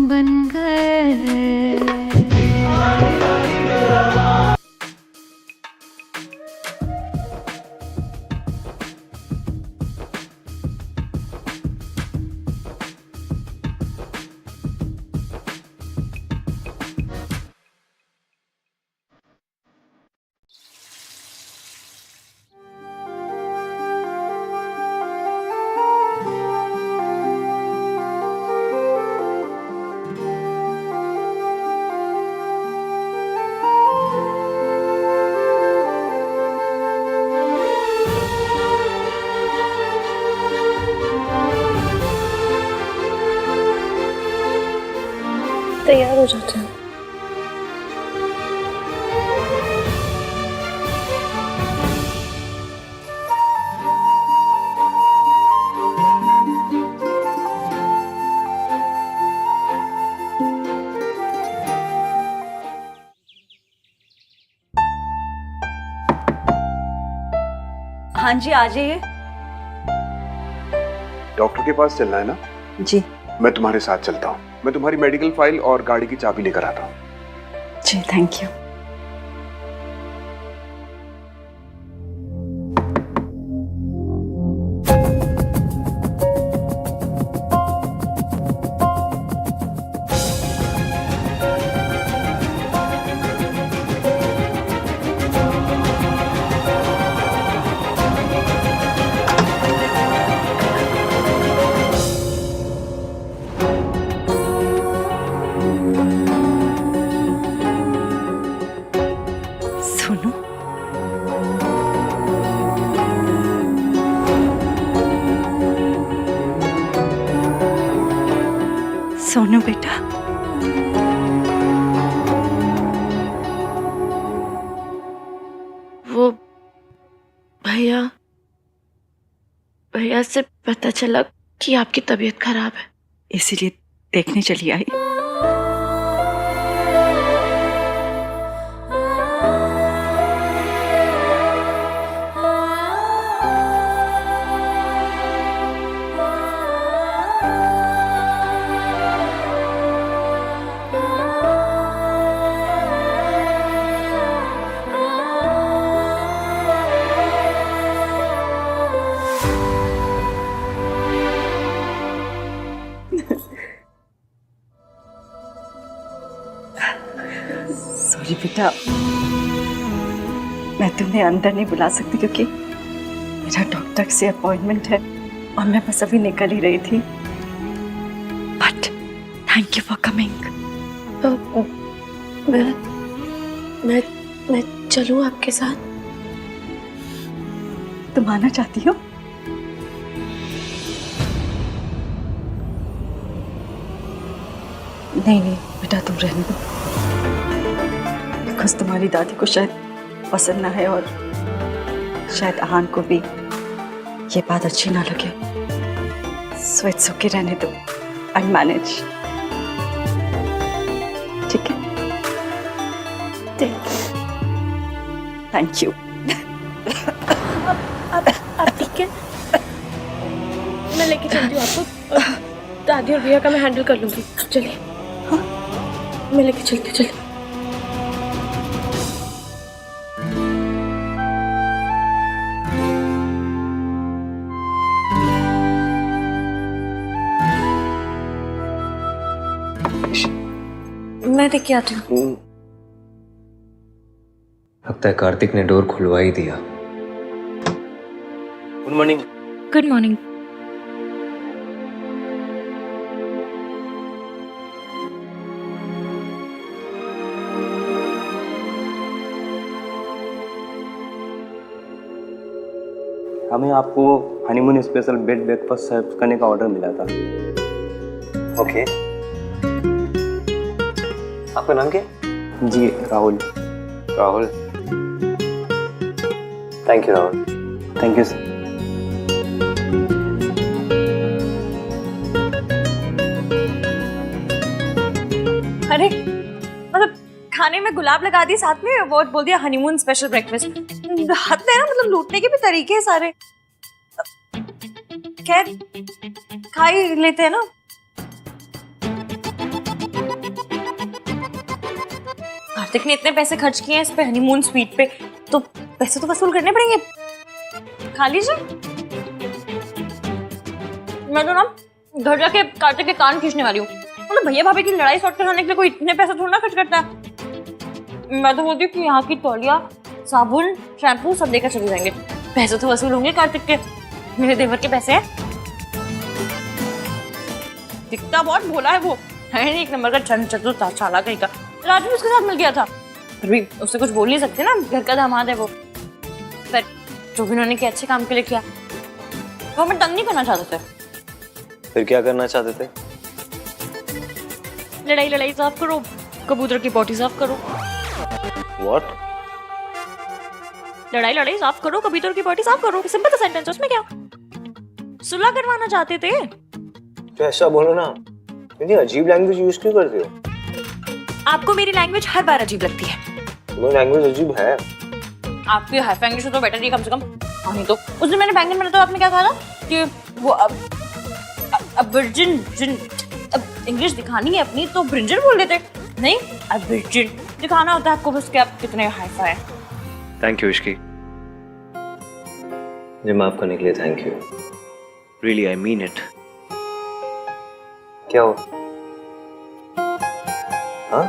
बन गए। तैयार हो जाते हैं। हाँ जी, आ जाइए। डॉक्टर के पास चलना है ना? जी मैं तुम्हारे साथ चलता हूँ। मैं तुम्हारी मेडिकल फाइल और गाड़ी की चाबी लेकर आता हूँ। जी, थैंक यू। सोनू, सोनू बेटा, वो भैया भैया से पता चला कि आपकी तबीयत खराब है। इसीलिए देखने चली आई। सॉरी बेटा, मैं तुम्हें अंदर नहीं बुला सकती क्योंकि मेरा डॉक्टर से अपॉइंटमेंट है और मैं बस अभी निकल ही रही थी। But thank you for coming. मैं चलूं आपके साथ? तुम आना चाहती हो? नहीं नहीं बेटा, तुम रहने दो। बिकॉज तुम्हारी दादी को शायद पसंद ना है और शायद आहान को भी ये बात अच्छी ना लगे। सो इट्स ओके, रहने दो। I manage. ठीक है? Thank you. आप ठीक है? मैं लेके चलती हूँ आपको। दादी और भैया का मैं हैंडल कर लूंगी। चलिए। हाँ? मैं लेके चलती हूँ। चलिए। मैं लेके आती हूँ। लगता है कार्तिक ने डोर खुलवा ही दिया। Good morning. Good morning. हमें आपको honeymoon special bed breakfast serve करने का ऑर्डर मिला था। ओके। आपका नाम क्या है? जी Rahul. Rahul, thank you Rahul. Thank you sir. अरे मतलब खाने में गुलाब लगा दी, साथ में वो बोल दिया हनीमून स्पेशल ब्रेकफास्ट। हद है ना, मतलब लूटने के भी तरीके हैं सारे। खैर खा ही लेते हैं ना। देखने इतने पैसे खर्च किए हैं इस पे हनीमून स्वीट पे, तो पैसे तो वसूल करने पड़ेंगे। खा लीजिए। मैं तो ना घर जाके कार्तिक के कान खींचने वाली हूँ। मतलब भैया भाभी की लड़ाई सॉर्ट कराने के लिए कोई इतने पैसे थोड़ा ना खर्च करता है। मैं तो बोलती हूँ कि यहाँ की तौलिया, साबुन, शैम्पू सब लेकर चले जाएंगे। पैसे तो वसूल होंगे कार्तिक के, मेरे देवर के पैसे हैं। दिखता बहुत भोला है वो, है नहीं एक नंबर का चतुर चालाक कहीं का। राजू उसके साथ मिल गया था, फिर भी उससे कुछ बोल नहीं सकते ना, घर का दामाद है वो। पर जो भी उन्होंने किया अच्छे काम के लिए किया, वो हमें तंग नहीं करना चाहते थे। फिर क्या करना चाहते थे? लड़ाई लड़ाई साफ करो, कबूतर की पोटी साफ करो। What? लड़ाई लड़ाई साफ करो, कबूतर की पोटी साफ करो। सिंपल सा सेंटेंस, उसमें क्या? सुलह करवाना चाहते थे। तो ऐसा बोलो ना, इतनी अजीब लैंग्वेज यूज क्यों करते हो? आपको मेरी लैंग्वेज हर बार अजीब लगती है। वो लैंग्वेज अजीब है। आपकी हाई इंग्लिश तो बेटर ही कम से कम। नहीं तो उस दिन मैंने बैंगन बनाया तो आपने क्या कहा था कि वो अब वर्जिन जिन अब इंग्लिश दिखानी है अपनी तो ब्रिंजर बोल देते। नहीं, अब वर्जिन दिखाना होता है आपको बस कि आप कितने हाई फाई हैं। थैंक यू इश्की, मुझे माफ करने के लिए thank you. Really I mean it. क्या हुआ? हाँ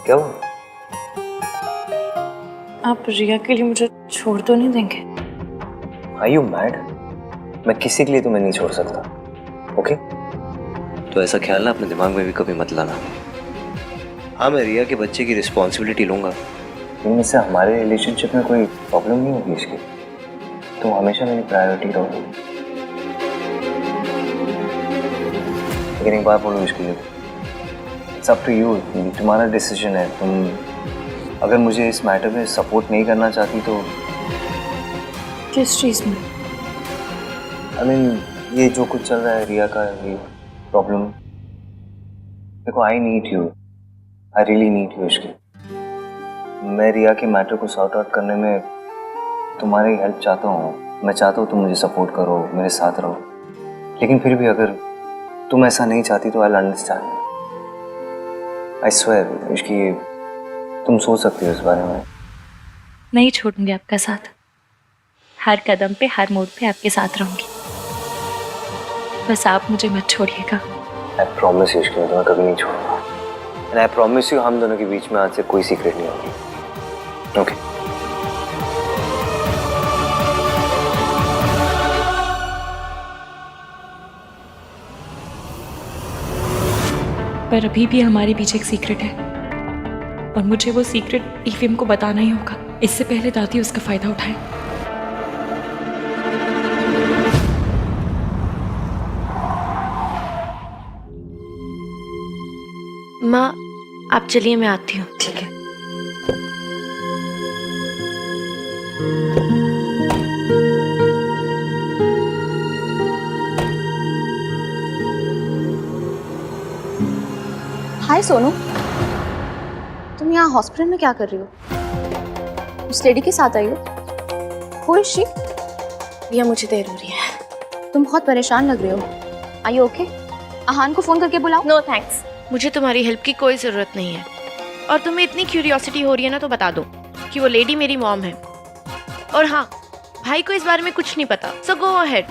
क्या हुआ? आप रिया के लिए मुझे छोड़ तो नहीं देंगे? Are you mad? मैं किसी के लिए तुम्हें नहीं छोड़ सकता, ओके? तो ऐसा ख्याल ना अपने दिमाग में भी कभी मत लाना। हाँ, मैं रिया के बच्चे की रिस्पॉन्सिबिलिटी लूंगा, लेकिन इससे हमारे रिलेशनशिप में कोई प्रॉब्लम नहीं होगी इसकी। तुम हमेशा मेरी प्रायोरिटी रहोगी। लेकिन एक बात बोलो इसके लिए, इट्स अप टू यू, तुम्हारा डिसीजन है। तुम अगर मुझे इस मैटर में सपोर्ट नहीं करना चाहती तो किस चीज़ में? I mean, ये जो कुछ चल रहा है रिया का, ये प्रॉब्लम, देखो I need you, I really need you Ishki. मैं रिया के मैटर को सॉर्ट आउट करने में तुम्हारी हेल्प चाहता हूँ। मैं चाहता हूँ तुम मुझे सपोर्ट करो, मेरे साथ रहो। लेकिन फिर भी अगर तुम ऐसा नहीं चाहती तो I understand. I swear Ishki, तुम सोच सकती हो इस बारे में। नहीं छोड़ूंगी आपका साथ, हर कदम पे हर मोड़ पे आपके साथ रहूंगी। बस आप मुझे मत छोड़िएगा। आई प्रॉमिस यू इश्की, मैं तुम्हें कभी नहीं छोड़ूंगा। एंड आई प्रॉमिस यू हम दोनों के बीच में आज से कोई सीक्रेट नहीं होगी, ओके? पर अभी भी हमारे पीछे एक सीक्रेट है और मुझे वो सीक्रेट ईवीएम को बताना ही होगा, इससे पहले दादी उसका फायदा उठाए। माँ आप चलिए, मैं आती हूँ। ठीक है। हाय सोनू, तुम यहाँ हॉस्पिटल में क्या कर रही हो? उस लेडी के साथ आई हो? Who is she? भैया मुझे देर हो रही है। तुम बहुत परेशान लग रहे हो। Are you okay? आहान को फोन करके बुलाओ। नो थैंक्स, मुझे तुम्हारी हेल्प की कोई ज़रूरत नहीं है। और तुम्हें इतनी क्यूरियोसिटी हो रही है ना, तो बता दो कि वो लेडी मेरी मॉम है। और हाँ, भाई को इस बारे में कुछ नहीं पता, सो गो अहेड।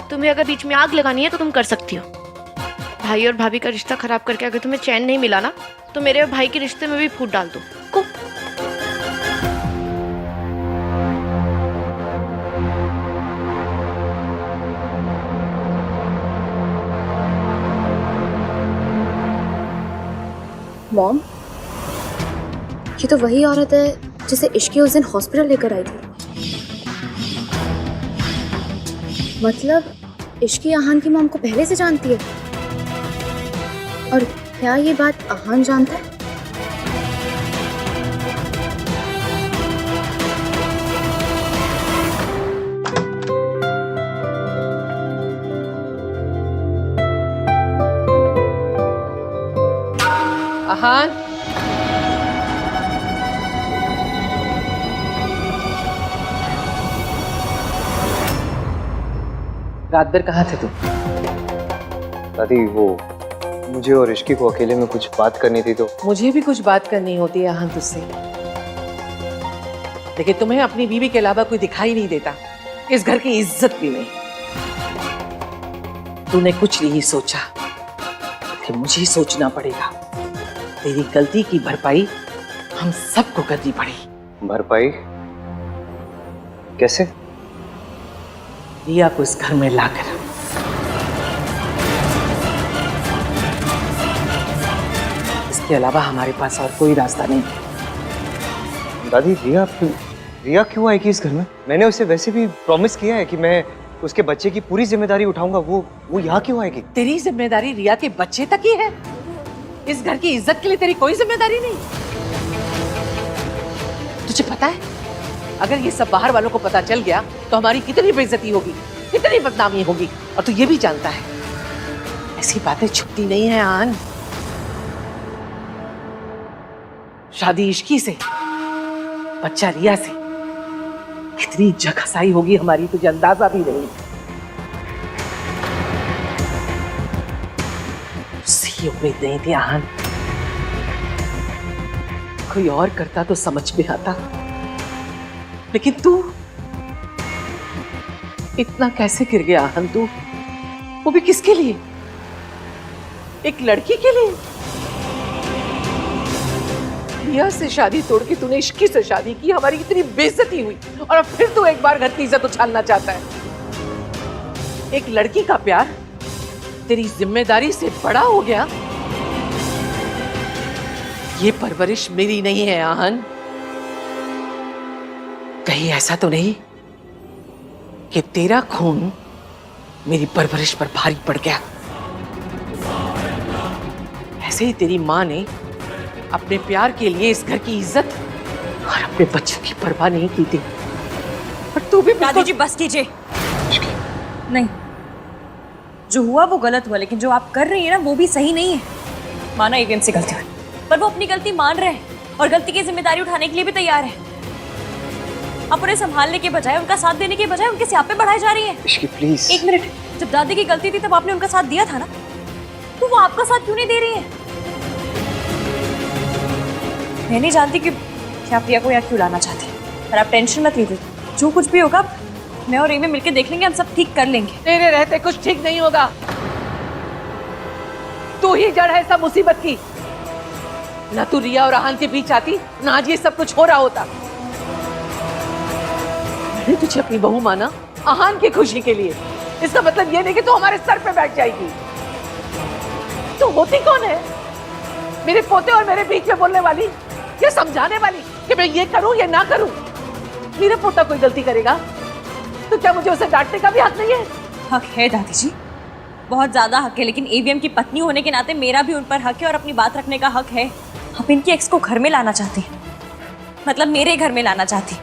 तुम्हें अगर बीच में आग लगानी है तो तुम कर सकती हो। भाई और भाभी का रिश्ता खराब करके अगर तुम्हें चैन नहीं मिला ना, तो मेरे और भाई के रिश्ते में भी फूट डाल दो। को मॉम, ये तो वही औरत है जिसे इश्की उस दिन हॉस्पिटल लेकर आई थी। मतलब इश्की आहान की मॉम को पहले से जानती है। और क्या ये बात आहान जानता है? आहान, रात भर कहाँ थे तुम? दादी वो मुझे और ऋषि को अकेले में कुछ बात करनी थी तो। मुझे भी कुछ बात करनी होती है आहन तुझसे, लेकिन तुम्हें अपनी बीवी के अलावा कोई दिखाई नहीं देता, इस घर की इज्जत भी नहीं। तूने कुछ नहीं सोचा कि मुझे ही सोचना पड़ेगा। तेरी गलती की भरपाई हम सबको करनी पड़ी। भरपाई कैसे? रिया को इस घर में लाकर। इसके अलावा हमारे पास और कोई रास्ता नहीं। दादी रिया क्यों आएगी इस घर में? मैंने उसे वैसे भी प्रॉमिस किया है कि मैं उसके बच्चे की पूरी जिम्मेदारी उठाऊंगा। वो यहाँ क्यों आएगी? तेरी जिम्मेदारी रिया के बच्चे तक ही है। इस घर की इज्जत के लिए तेरी कोई जिम्मेदारी नहीं। तुझे पता है अगर ये सब बाहर वालों को पता चल गया तो हमारी कितनी बेइज्जती होगी, कितनी बदनामी होगी। और तू ये भी जानता है ऐसी बातें छुपती नहीं है आन। शादी इश्की से, बच्चा रिया से, कितनी जगहसाई होगी हमारी तुझे अंदाजा भी नहीं। उससे उम्मीद नहीं थी आहन। कोई और करता तो समझ में आता, लेकिन तू इतना कैसे गिर गया आहन? तू वो भी किसके लिए? एक लड़की के लिए। रिया से शादी तोड़ के तूने इश्की से शादी की, हमारी इतनी बेइज्जती हुई और अब फिर तू एक बार घर की इज्जत उछालना चाहता है। एक लड़की का प्यार तेरी जिम्मेदारी से बड़ा हो गया। ये परवरिश मेरी नहीं है आहन। कहीं ऐसा तो नहीं कि तेरा खून मेरी परवरिश पर भारी पड़ गया। ऐसे ही तेरी माँ ने अपने प्यार के लिए इस घर की इज्जत और अपने बच्चों की परवाह नहीं की थी, पर तू भी दादी जी बस कीजिए। नहीं, जो हुआ वो गलत हुआ, लेकिन जो आप कर रही है ना वो भी सही नहीं है। माना ईवीएम से गलती हुई, पर वो अपनी गलती मान रहे हैं और गलती की जिम्मेदारी उठाने के लिए भी तैयार है। आप उन्हें संभालने के बजाय, उनका साथ देने के बजाय उनके स्यापे बढ़ाई जा रही है। इश्की प्लीज। एक मिनट, जब दादी की गलती थी तब आपने उनका साथ दिया था ना, तो वो आपका साथ क्यों नहीं दे रही है? मैं नहीं जानती कि आप प्रिया को यहाँ क्यों लाना चाहते हैं, पर आप टेंशन मत लीजिए। जो कुछ भी होगा मैं और एमी मिलकर देख लेंगे, हम सब ठीक कर लेंगे। तेरे रहते कुछ ठीक नहीं होगा। तू ही जड़ है सब मुसीबत की। ना तू रिया और आहन के बीच आती, ना आज ये सब कुछ हो रहा होता। मैंने तुझे अपनी बहू माना आहन की खुशी के लिए। इसका मतलब ये नहीं कि तू हमारे सर पे बैठ जाएगी। तू होती कौन है? मेरे पोते और मेरे बीच में बोलने वाली, ये समझाने वाली कि मैं ये करूं या ना करूं। मेरा पोता कोई गलती करेगा तो क्या मुझे उसे डांटने का भी हक नहीं है? हक है दादी जी, बहुत ज्यादा हक है, लेकिन एवीएम की पत्नी होने के नाते मेरा भी उन पर हक है और अपनी बात रखने का हक है। आप इनकी एक्स को घर में लाना चाहती हैं, मतलब मेरे घर में लाना चाहती।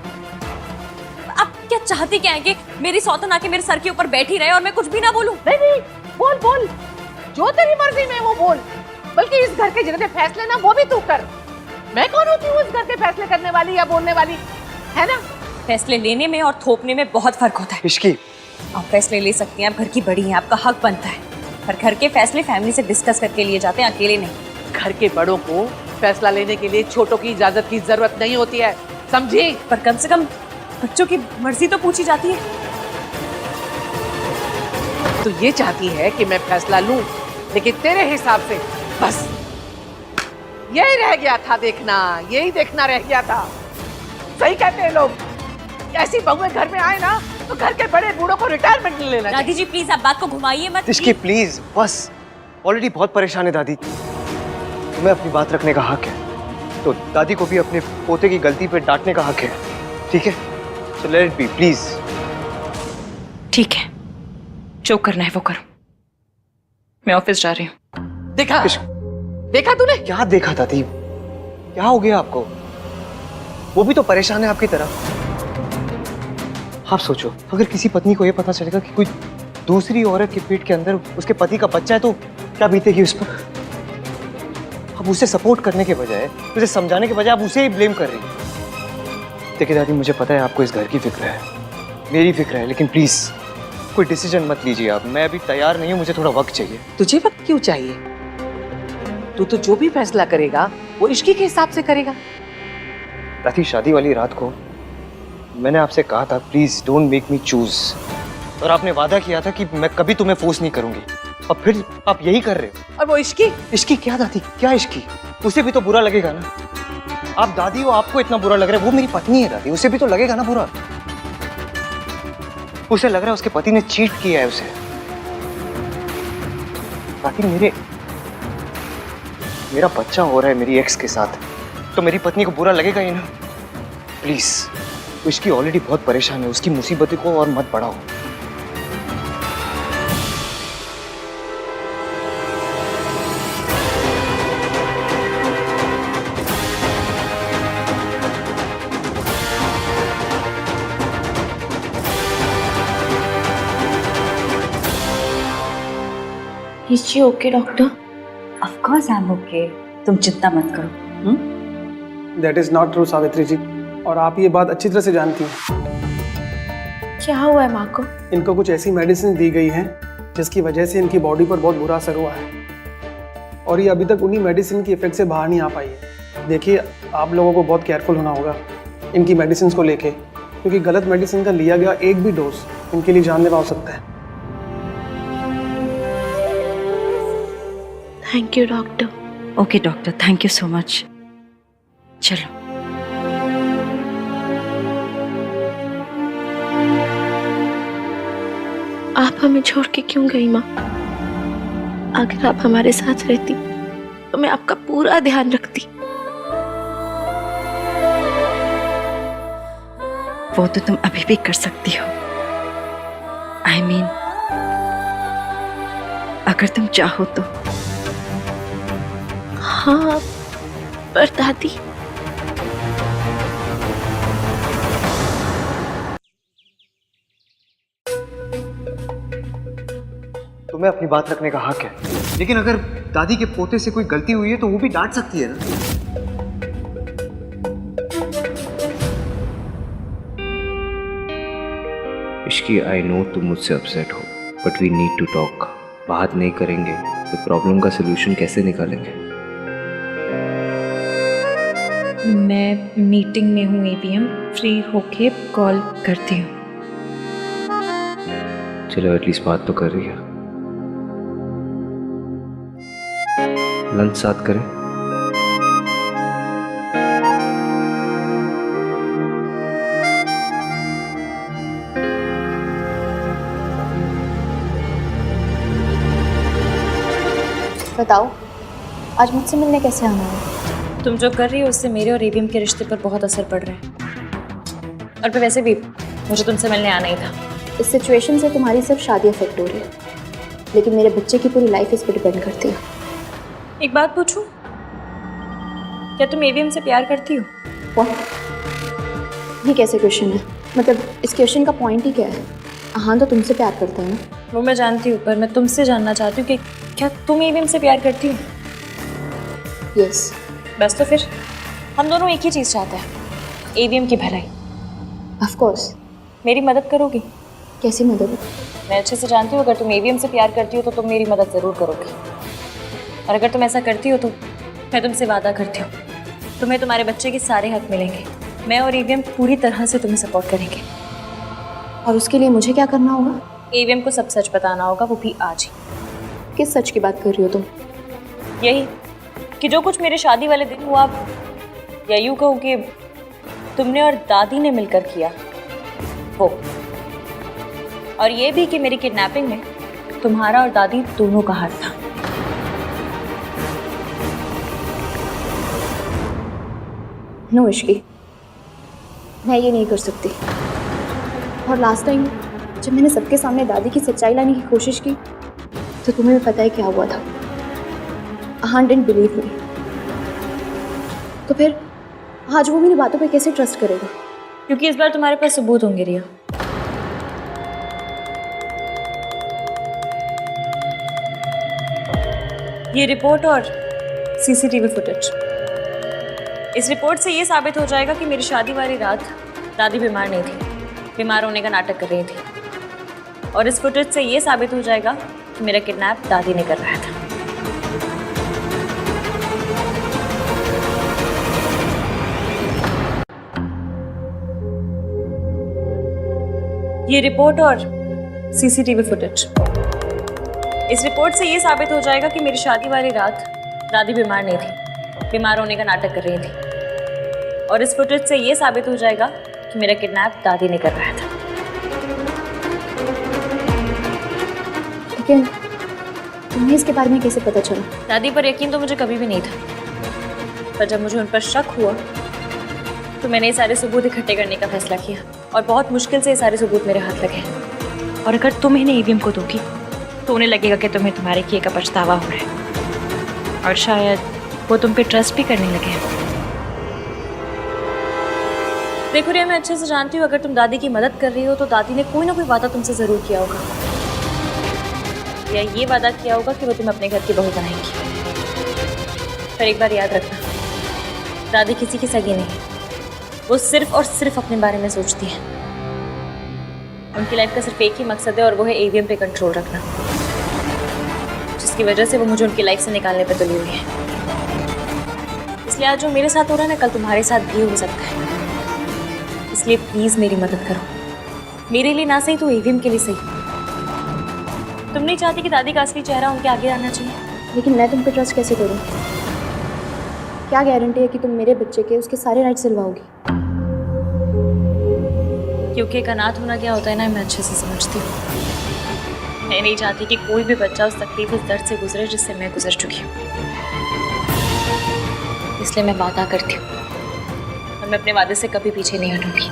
आप क्या चाहती क्या है कि मेरी सौतन आके मेरे सर के ऊपर बैठी रहे और मैं कुछ भी ना बोलूं? नहीं नहीं, बोल बोल, जो तेरी मर्जी में वो बोल। बल्कि इस घर के जितने फैसले ना वो भी तू कर। मैं कौन होती हूँ इस घर के फैसले करने वाली या बोलने वाली, है ना? फैसले लेने में और थोपने में बहुत फर्क होता है। इश्की आप फैसले ले सकती हैं, आप घर की बड़ी हैं, आपका हक बनता है, पर घर के फैसले फैमिली से डिस्कस करके लिए जाते हैं, अकेले नहीं। घर के बड़ों को फैसला लेने के लिए छोटों की इजाजत की जरूरत नहीं होती है, समझी? पर कम से कम बच्चों की मर्जी तो पूछी जाती है। तो ये चाहती है कि मैं फैसला लूं, लेकिन तेरे हिसाब से बस यही रह गया था देखना, यही देखना रह गया था। सही कहते हैं लोग, ऐसी बहुएं घर में आए ना तो घर के बड़े बूढ़ों को रिटायरमेंट ले लेना। दादी जी प्लीज आप बात को घुमाइए मत। इश्की प्लीज बस, ऑलरेडी बहुत परेशान है दादी। तुम्हें अपनी बात रखने का हक है, तो दादी को भी अपने पोते की गलती पे डांटने का हक है, ठीक है? So let it be please. ठीक है, जो करना है वो करो। मैं ऑफिस जा रही हूँ। देखा देखा तूने? क्या देखा दादी? क्या हो गया आपको? वो भी तो परेशान है आपकी तरह। आप सोचो, अगर किसी पत्नी को ये पता चलेगा कि कोई दूसरी औरत के पेट के अंदर उसके पति का बच्चा है तो क्या बीतेगी उस पर? अब उसे सपोर्ट करने के बजाय, उसे समझाने के बजाय आप उसे ही ब्लेम कर रही हैं। देखिए दादी, मुझे पता है आपको इस घर की फिक्र है, मेरी फिक्र है, लेकिन प्लीज कोई डिसीजन मत लीजिए आप। मैं अभी तैयार नहीं हूँ, मुझे थोड़ा वक्त चाहिए। तुझे वक्त क्यों चाहिए? तू तो जो भी फैसला करेगा वो इश्की के हिसाब से करेगा। दादी शादी वाली रात को मैंने आपसे कहा था please don't make me choose, और आपने वादा किया था कि मैं कभी तुम्हें फोर्स नहीं करूंगी, और फिर आप यही कर रहे हो। और वो इश्की इश्की क्या दादी, क्या इश्की? उसे भी तो बुरा लगेगा ना। आप दादी हो, आपको इतना बुरा लग रहा है, वो मेरी पत्नी है दादी, उसे भी तो लगेगा ना बुरा। उसे लग रहा है उसके पति ने चीट किया है उसे। दादी मेरा बच्चा हो रहा है मेरी एक्स के साथ, तो मेरी पत्नी को बुरा लगेगा ही ना। प्लीज, उसकी ऑलरेडी बहुत परेशान है, उसकी मुसीबत को और मत बढ़ाओ। Is she okay, doctor? Of course I am okay, तुम चिंता मत करो। That is not true Savitri ji, और आप ये बात अच्छी तरह से जानती हैं। क्या हुआ है माँ को? इनको कुछ ऐसी मेडिसिन दी गई हैं जिसकी वजह से इनकी बॉडी पर बहुत बुरा असर हुआ है, और ये अभी तक उन्हीं मेडिसिन की इफेक्ट से बाहर नहीं आ पाई है। देखिए, आप लोगों को बहुत केयरफुल होना होगा इनकी मेडिसिन को लेके, क्योंकि गलत मेडिसिन का लिया गया एक भी डोज इनके लिए जानलेवा हो सकता है। Thank you doctor. Okay doctor, thank you so much. चलो। आप हमें छोड़ के क्यों गई माँ? अगर आप हमारे साथ रहती तो मैं आपका पूरा ध्यान रखती। वो तो तुम अभी भी कर सकती हो। आई मीन, अगर तुम चाहो तो। हाँ, पर दादी। तुम्हें अपनी बात रखने का हक है, लेकिन अगर दादी के पोते से कोई गलती हुई है तो वो भी डांट सकती है ना। इश्की, आई नो तुम मुझसे अपसेट हो, but we need to talk. बात नहीं करेंगे तो प्रॉब्लम का सलूशन कैसे निकालेंगे? मैं मीटिंग में हूँ एवीएम, फ्री होके कॉल करती हूँ। चलो, एटलीस्ट बात तो कर रही है। लंच साथ करें? बताओ, आज मुझसे मिलने कैसे आना है? तुम जो कर रही हो उससे मेरे और एवीएम के रिश्ते पर बहुत असर पड़ रहा है, और फिर वैसे भी मुझे तुमसे मिलने आना ही था। इस सिचुएशन से तुम्हारी सिर्फ शादी अफेक्ट हो रही है, लेकिन मेरे बच्चे की पूरी लाइफ इस पर डिपेंड करती है। एक बात पूछूं, क्या तुम एवीएम से प्यार करती हो? ये कैसे क्वेश्चन है? मतलब इस क्वेश्चन का पॉइंट ही क्या है? हाँ, तो तुमसे प्यार करता है ना। वो मैं जानती हूँ, पर मैं तुमसे जानना चाहती हूँ कि क्या तुम एवीएम से प्यार करती हो? यस। बस तो फिर हम दोनों एक ही चीज़ चाहते हैं, एवीएम की भलाई। Of course. मेरी मदद करोगी? कैसी मदद? मैं अच्छे से जानती हूँ अगर तुम एवीएम से प्यार करती हो तो तुम मेरी मदद ज़रूर करोगी, और अगर तुम ऐसा करती हो तो मैं तुमसे वादा करती हूँ तुम्हें तुम्हारे बच्चे के सारे हक मिलेंगे। मैं और एवीएम पूरी तरह से तुम्हें सपोर्ट करेंगे। और उसके लिए मुझे क्या करना होगा? एवीएम को सब सच बताना होगा, वो भी आज ही। किस सच की बात कर रही हो तुम? यही कि जो कुछ मेरे शादी वाले दिन हुआ, या यूँ कहूँ कि तुमने और दादी ने मिलकर किया वो, और ये भी कि मेरी किडनैपिंग में तुम्हारा और दादी दोनों का हाथ था। नो इश्की, मैं ये नहीं कर सकती। और लास्ट टाइम जब मैंने सबके सामने दादी की सच्चाई लाने की कोशिश की तो तुम्हें भी पता है क्या हुआ था। आहान डिडंट बिलीव मी। तो फिर आज वो मेरी बातों पे कैसे ट्रस्ट करेगा? क्योंकि इस बार तुम्हारे पास सबूत होंगे रिया। ये रिपोर्ट और सीसीटीवी फुटेज। इस रिपोर्ट से ये साबित हो जाएगा कि मेरी शादी वाली रात दादी बीमार नहीं थी, बीमार होने का नाटक कर रही थी। और इस फुटेज से ये साबित हो जाएगा कि मेरा किडनैप दादी ने कर रहा था। ये रिपोर्ट और सीसीटीवी फुटेज, इस रिपोर्ट से ये साबित हो जाएगा कि मेरी शादी वाली रात दादी बीमार नहीं थी, बीमार होने का नाटक कर रही थी। और इस फुटेज से ये साबित हो जाएगा कि मेरा किडनैप दादी ने करवाया था। लेकिन तुम्हें इसके बारे में कैसे पता चला? दादी पर यकीन तो मुझे कभी भी नहीं था, पर जब मुझे उन पर शक हुआ तो मैंने ये सारे सबूत इकट्ठे करने का फैसला किया और बहुत मुश्किल से ये सारे सबूत मेरे हाथ लगे। और अगर तुम इन्हें ईवीएम को दोगी तो उन्हें लगेगा कि तुम्हें तुम्हारे किए का पछतावा हो रहा है, और शायद वो तुम पे ट्रस्ट भी करने लगे हैं। देखो रिया, मैं अच्छे से जानती हूँ अगर तुम दादी की मदद कर रही हो तो दादी ने कोई ना कोई वादा तुमसे जरूर किया होगा, या ये वादा किया होगा कि वो तुम्हें अपने घर की बहू बनाएंगी। पर एक बार याद रखना, दादी किसी की सगी नहीं, वो सिर्फ और सिर्फ अपने बारे में सोचती है। उनकी लाइफ का सिर्फ एक ही मकसद है और वो है ईवीएम पे कंट्रोल रखना, जिसकी वजह से वो मुझे उनकी लाइफ से निकालने पे तुली हुई है। इसलिए आज जो मेरे साथ हो रहा है ना, कल तुम्हारे साथ भी हो सकता है। इसलिए प्लीज मेरी मदद करो, मेरे लिए ना सही तो ईवीएम के लिए सही। तुम नहीं चाहती कि दादी का असली चेहरा उनके आगे आना चाहिए? लेकिन मैं तुम पे ट्रस्ट कैसे करूँ? क्या गारंटी है कि तुम मेरे बच्चे के उसके सारे राइट्स दिलवाओगी? क्योंकि एक अनाथ होना क्या होता है ना, मैं अच्छे से समझती हूँ। मैं नहीं चाहती कि कोई भी बच्चा उस तकलीफ, उस दर्द से गुजरे जिससे मैं गुजर चुकी हूँ। इसलिए मैं वादा करती हूँ और मैं अपने वादे से कभी पीछे नहीं हटूंगी।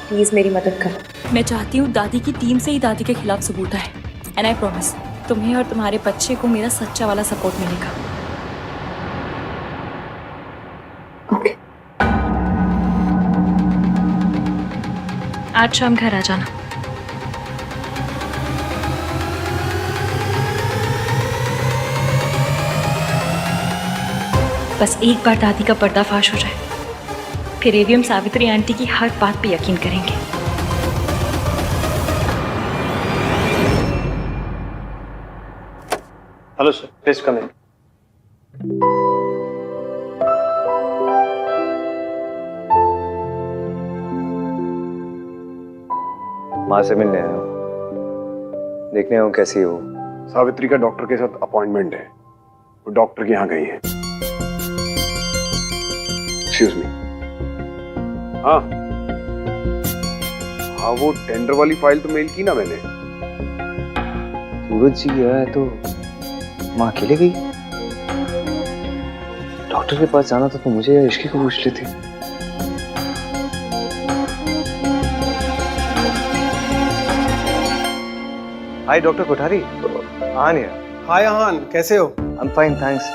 प्लीज मेरी मदद करो। मैं चाहती हूँ दादी की टीम से ही दादी के खिलाफ सबूत आए, एंड आई प्रॉमिस तुम्हें और तुम्हारे बच्चे को मेरा सच्चा वाला सपोर्ट मिलेगा। ओके। आज शाम घर आ जाना। बस एक बार दादी का पर्दाफाश हो जाए, फिर ईवीएम सावित्री आंटी की हर बात पे यकीन करेंगे। हेलो सर, प्लीज कम इन। माँ से मिलने आया हूँ, देखने आया हूँ कैसी हो। सावित्री का डॉक्टर के साथ अपॉइंटमेंट है, वो डॉक्टर के यहाँ गई है। Excuse me. हाँ हाँ, वो टेंडर वाली फाइल तो मेल की ना मैंने। सूरज जी गया है तो माँ अकेले गई? डॉक्टर के पास जाना था तो मुझे या इश्की को पूछ लेती। हाय डॉक्टर कोठारी। हाँ नहीं। हाय आहान, कैसे हो? I am fine thanks.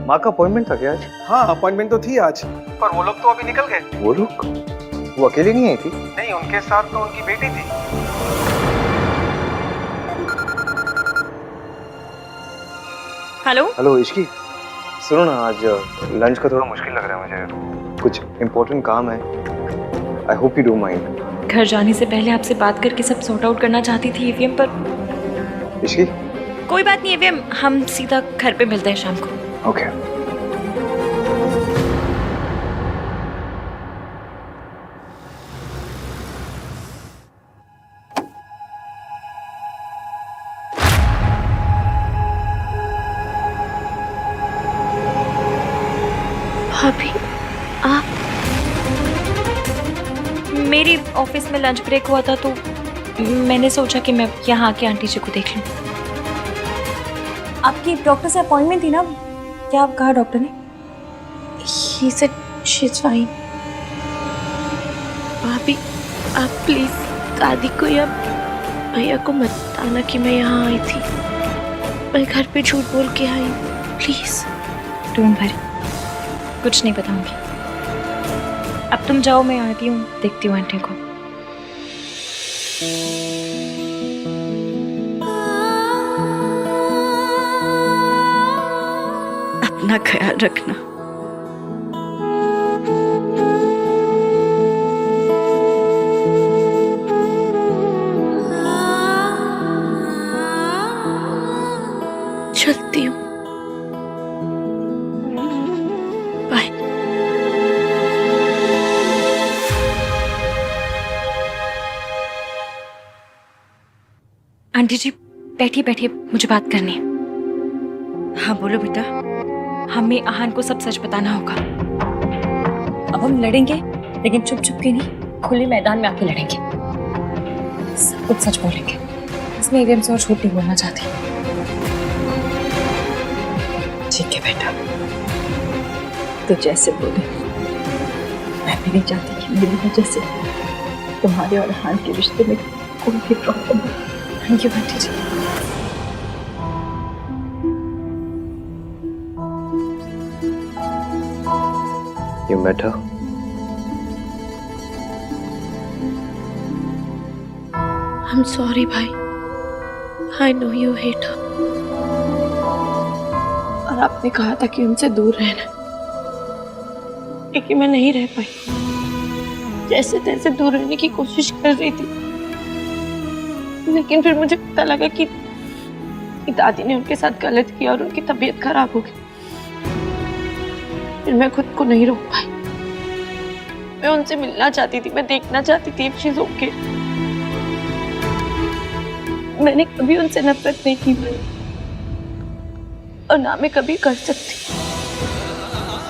माँ का अपॉइंटमेंट था क्या आज? हाँ, अपॉइंटमेंट तो थी आज, पर वो लोग तो अभी निकल गए। वो लोग? वो अकेले नहीं आई थी? नहीं, उनके साथ तो उनकी बेटी थी। हेलो हेलो इश्की, सुनो ना, आज लंच का थोड़ा मुश्किल लग रहा है मुझे, कुछ इम्पोर्टेंट काम है। I hope you don't mind. घर जाने से पहले आपसे बात करके सब सॉर्ट आउट करना चाहती थी ईवीएम पर। इश्की? कोई बात नहीं ईवीएम, हम सीधा घर पे मिलते हैं शाम को। ओके। भाभी आप? मेरी ऑफिस में लंच ब्रेक हुआ था तो मैंने सोचा कि मैं यहाँ आके आंटी जी को देख लूँ। आपकी डॉक्टर से अपॉइंटमेंट थी ना, क्या आप कहा डॉक्टर ने? He said she's fine. भाभी आप प्लीज दादी को या भैया को मत बताना कि मैं यहाँ आई थी। मैं घर पे झूठ बोल के आई, प्लीज। डोंट वरी, कुछ नहीं बताऊंगी। अब तुम जाओ, मैं आती हूँ, देखती हूँ आंटी को। अपना ख्याल रखना। चलती हूँ, बाय। आंटी जी बैठिए बैठिए, मुझे बात करनी है। हाँ बोलो बेटा। हमें आहान को सब सच बताना होगा। अब हम लड़ेंगे, लेकिन चुप चुप के नहीं, खुले मैदान में आके लड़ेंगे। सब कुछ सच बोलेंगे। इसमें एवीएम से और झूठ नहीं बोलना चाहती। ठीक है बेटा, तो जैसे बोले। मैं भी नहीं चाहती कि मेरी वजह से तुम्हारे और हान के रिश्ते में कोई भी प्रॉब्लम हो। Thank you aunty ji. You met her? I'm sorry भाई। I know you hate her। और आपने कहा था कि उनसे दूर रहना, लेकिन मैं नहीं रह पाई। जैसे तैसे दूर रहने की कोशिश कर रही थी, लेकिन फिर मुझे पता लगा कि दादी ने उनके साथ गलत किया और उनकी तबीयत खराब हो गई। फिर मैं खुद को नहीं रोक पाई। मैं उनसे मिलना चाहती थी, मैं देखना चाहती थी इफ शी इज ओके। मैंने कभी उनसे नफरत नहीं की और ना मैं कभी कर सकती।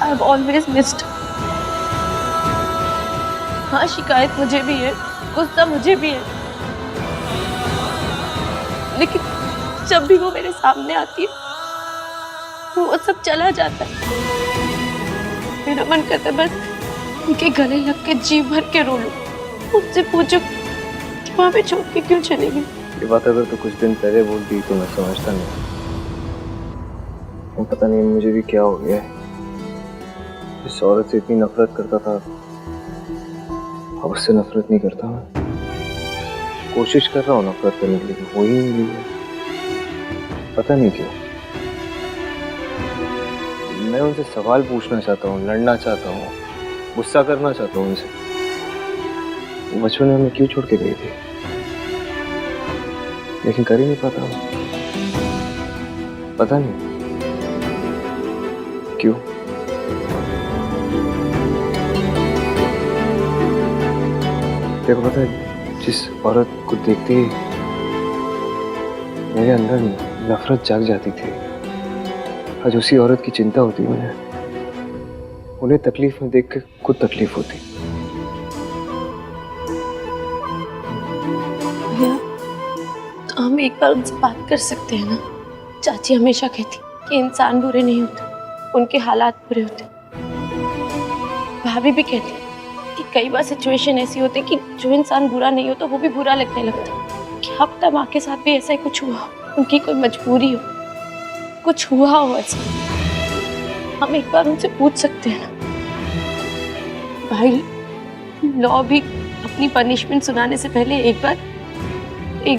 I have always missed. हाँ, शिकायत मुझे भी है, गुस्सा मुझे भी है, लेकिन जब भी वो मेरे सामने आती है वो सब चला जाता है। मेरा मन करता है बस उनके गले लग के जी भर के रो लूं। मुझसे पूछो कि वहां पे छोड़ के क्यों चली गई। ये बात अगर तो कुछ दिन पहले बोलती तो मैं समझता नहीं। पता नहीं मुझे भी क्या हो गया है। इस औरत से इतनी नफरत करता था, अब उससे नफरत नहीं करता। मैं कोशिश कर रहा हूँ नफरत करने के लिए, हो ही नहीं रही है। पता नहीं क्यों। मैं उनसे सवाल पूछना चाहता हूँ, लड़ना चाहता हूँ, गुस्सा करना चाहता हूँ उनसे। बचपन में मैं क्यों छोड़ के गई थी, लेकिन कर ही नहीं पाता हूँ। पता नहीं क्यों। देखो पता है, जिस औरत को देखते ही मेरे अंदर नफरत जाग जाती थी, आज उसी औरत की चिंता होती मुझे। उन्हें तकलीफ में देख के खुद तकलीफ होती। भैया, तो हम एक बार उनसे बात कर सकते हैं ना? चाची हमेशा कहती कि इंसान बुरे नहीं होते, उनके हालात बुरे होते। भाभी भी कहती कि कई बार सिचुएशन ऐसी होती कि जो इंसान बुरा नहीं हो तो वो भी बुरा लगने लगता। क्या पता माँ के साथ भी ऐसा ही कुछ हुआ, उनकी कोई मजबूरी हो, कुछ हुआ हो ऐसा। हम एक बार उनसे पूछ सकते हैं ना? भाई, लॉ भी अपनी पनिशमेंट सुनाने से पहले एक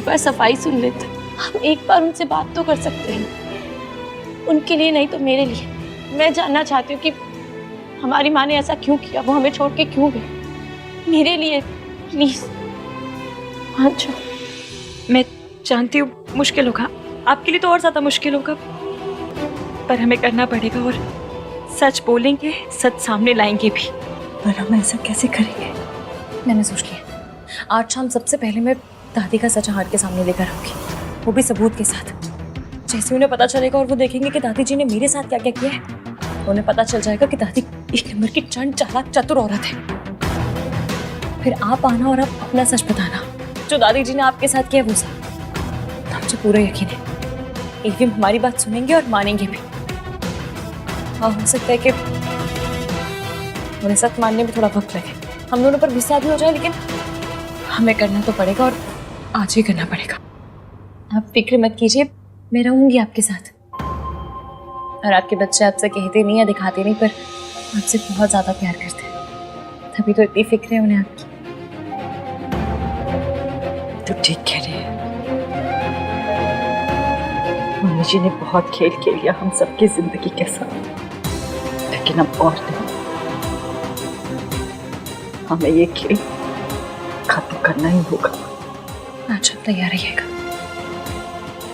बार सफाई सुन लेते। हम एक बार उनसे बात तो कर सकते हैं, उनके लिए नहीं तो मेरे लिए। मैं जानना चाहती हूँ कि हमारी माँ ने ऐसा क्यों किया, वो हमें छोड़ के क्यों गई। मेरे लिए प्लीज। हाँ जो मैं जानती हूँ मुश्किल होगा, आपके लिए तो और ज्यादा मुश्किल होगा, पर हमें करना पड़ेगा और सच बोलेंगे, सच सामने लाएंगे भी। पर हम ऐसा कैसे करेंगे? मैंने सोच लिया, आज शाम सबसे पहले मैं दादी का सच हार के सामने लेकर आऊंगी, वो भी सबूत के साथ। जैसे उन्हें पता चलेगा और वो देखेंगे कि दादी जी ने मेरे साथ क्या क्या किया है, उन्हें पता चल जाएगा कि दादी एक नंबर की चंड चालाक चतुर औरत है। फिर आप आना और आप अपना सच बताना, जो दादी जी ने आपके साथ किया वो सब। मुझे पूरा यकीन है एक दिन हमारी बात सुनेंगे और मानेंगे भी। हाँ, हो सकता है कि उन्हें सच मानने में थोड़ा वक्त लगे, हम दोनों पर गुस्सा भी हो जाए, लेकिन हमें करना तो पड़ेगा और आज ही करना पड़ेगा। आप फिक्र मत कीजिए, मैं रहूंगी आपके साथ। और आपके बच्चे आपसे कहते नहीं या दिखाते नहीं, पर आपसे बहुत ज्यादा प्यार करते हैं, तभी तो इतनी फिक्र है उन्हें आपकी। तो ठीक कह रही है। मम्मी जी ने बहुत खेल खेल लिया हम सबकी जिंदगी के साथ, लेकिन अब और नहीं। हमें ये खेल खत्म करना ही होगा। अच्छा, तैयार रहिएगा।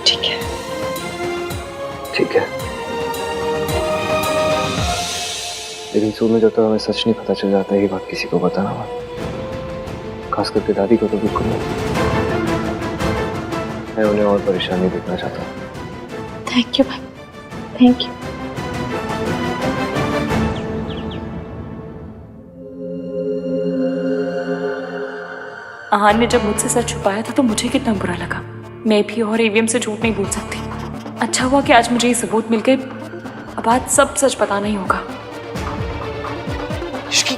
ठीक है। ठीक है, लेकिन सुन में जब तक हमें सच नहीं पता चल जाता, ये बात किसी को बताना मत, खास करके दादी को तो बिल्कुल नहीं। मैं उन्हें और परेशान नहीं देखना चाहता। थैंक यू भाई, थैंक यू। आहान ने जब मुझसे सच छुपाया था तो मुझे कितना बुरा लगा। मैं भी और एवीएम से झूठ नहीं बोल सकती। अच्छा हुआ कि आज मुझे ये सबूत मिल गए। अब आज सब सच बताना ही होगा। इश्की,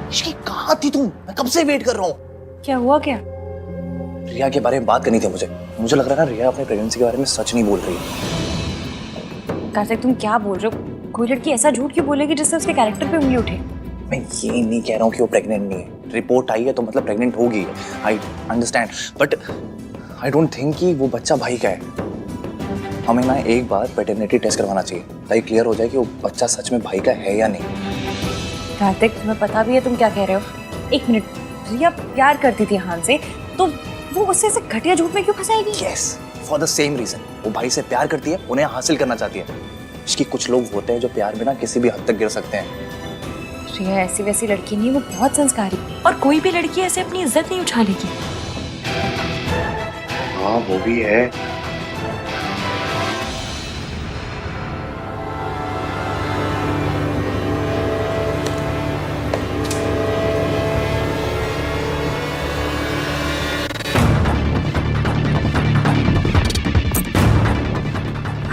इश्की कहाँ थी तुम? मैं कब से वेट कर रहा हूँ। क्या हुआ क्या? रिया के बारे में बात करनी थी मुझे लग रहा है ना रिया अपने प्रेगनेंसी के बारे में सच नहीं बोल रही है। कार्तिक तुम क्या बोल रहे हो? कोई लड़की ऐसा झूठ क्यों बोलेगी जिससे उसके कैरेक्टर पे उंगली उठे? मैं ये नहीं कह रहा हूँ कि वो प्रेग्नेंट नहीं है। रिपोर्ट आई है तो मतलब प्रेग्नेंट होगी। I understand, but I don't think कि वो बच्चा भाई का है। हमें ना एक बार पैटर्निटी टेस्ट करवाना चाहिए ताकि क्लियर हो जाए कि वो बच्चा सच में भाई का है या नहीं। कार्तिक तुम्हें पता भी है तुम क्या कह रहे हो? एक मिनट, रिया प्यार करती थी हान से, तो वो उससे ऐसे घटिया झूठ में क्यों फंसाएगी? Yes, for the same reason. वो भाई से प्यार करती है, उन्हें हासिल करना चाहती है। इसकी कुछ लोग होते हैं जो प्यार में ना किसी भी हद तक गिर सकते हैं। रिया ऐसी वैसी लड़की नहीं, वो बहुत संस्कारी है। और कोई भी लड़की ऐसे अपनी इज्जत नहीं उछालेगी। हाँ वो भी है।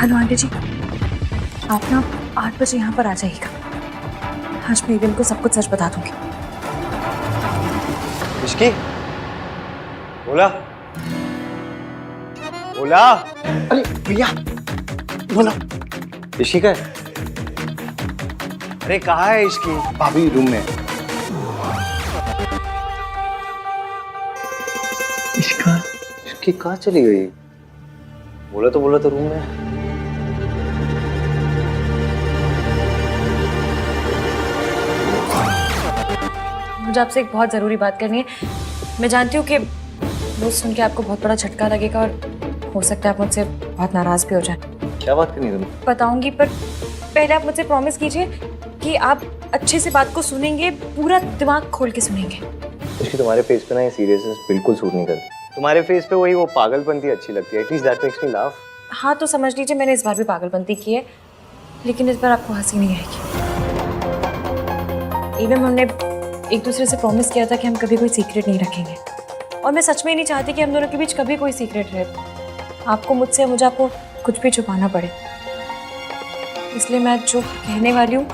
हेलो आंटी जी, आप ना 8 बजे यहाँ पर आ जाइएगा। आज मैं एवियम को सब कुछ सच बता दूंगी। इश्की, बोला बोला। अरे भैया, बोला। इश्की का है? अरे कहाँ है इश्की? भाभी रूम में। इश्की कहाँ चली गई? बोला तो रूम में। मुझे आपसे एक बहुत ज़रूरी बात करनी है। मैं जानती हूँ कि वो सुन के आपको बहुत बड़ा झटका लगेगा और हो सकता है आप मुझसे बहुत नाराज़ भी हो जाए। क्या बात करनी है तुम्हें? बताऊंगी, पर पहले आप मुझसे प्रॉमिस कीजिए कि आप अच्छे से बात को सुनेंगे, पूरा दिमाग खोल के सुनेंगे। इश्की तुम्हारे फेस पे ना ये सीरियसनेस बिल्कुल सूट नहीं करती। तुम्हारे फेस पे वही वो पागलपंती अच्छी लगती है। At least that makes me laugh. हाँ तो समझ लीजिए मैंने इस बार भी पागलपंती की है, लेकिन इस बार आपको हंसी नहीं आएगी। इवन हमने एक दूसरे से प्रॉमिस किया था कि हम कभी कोई सीक्रेट नहीं रखेंगे, और मैं सच में नहीं चाहती कि हम दोनों के बीच कभी कोई सीक्रेट रहे। आपको मुझसे, मुझे आपको कुछ भी छुपाना पड़े। इसलिए मैं जो कहने वाली हूँ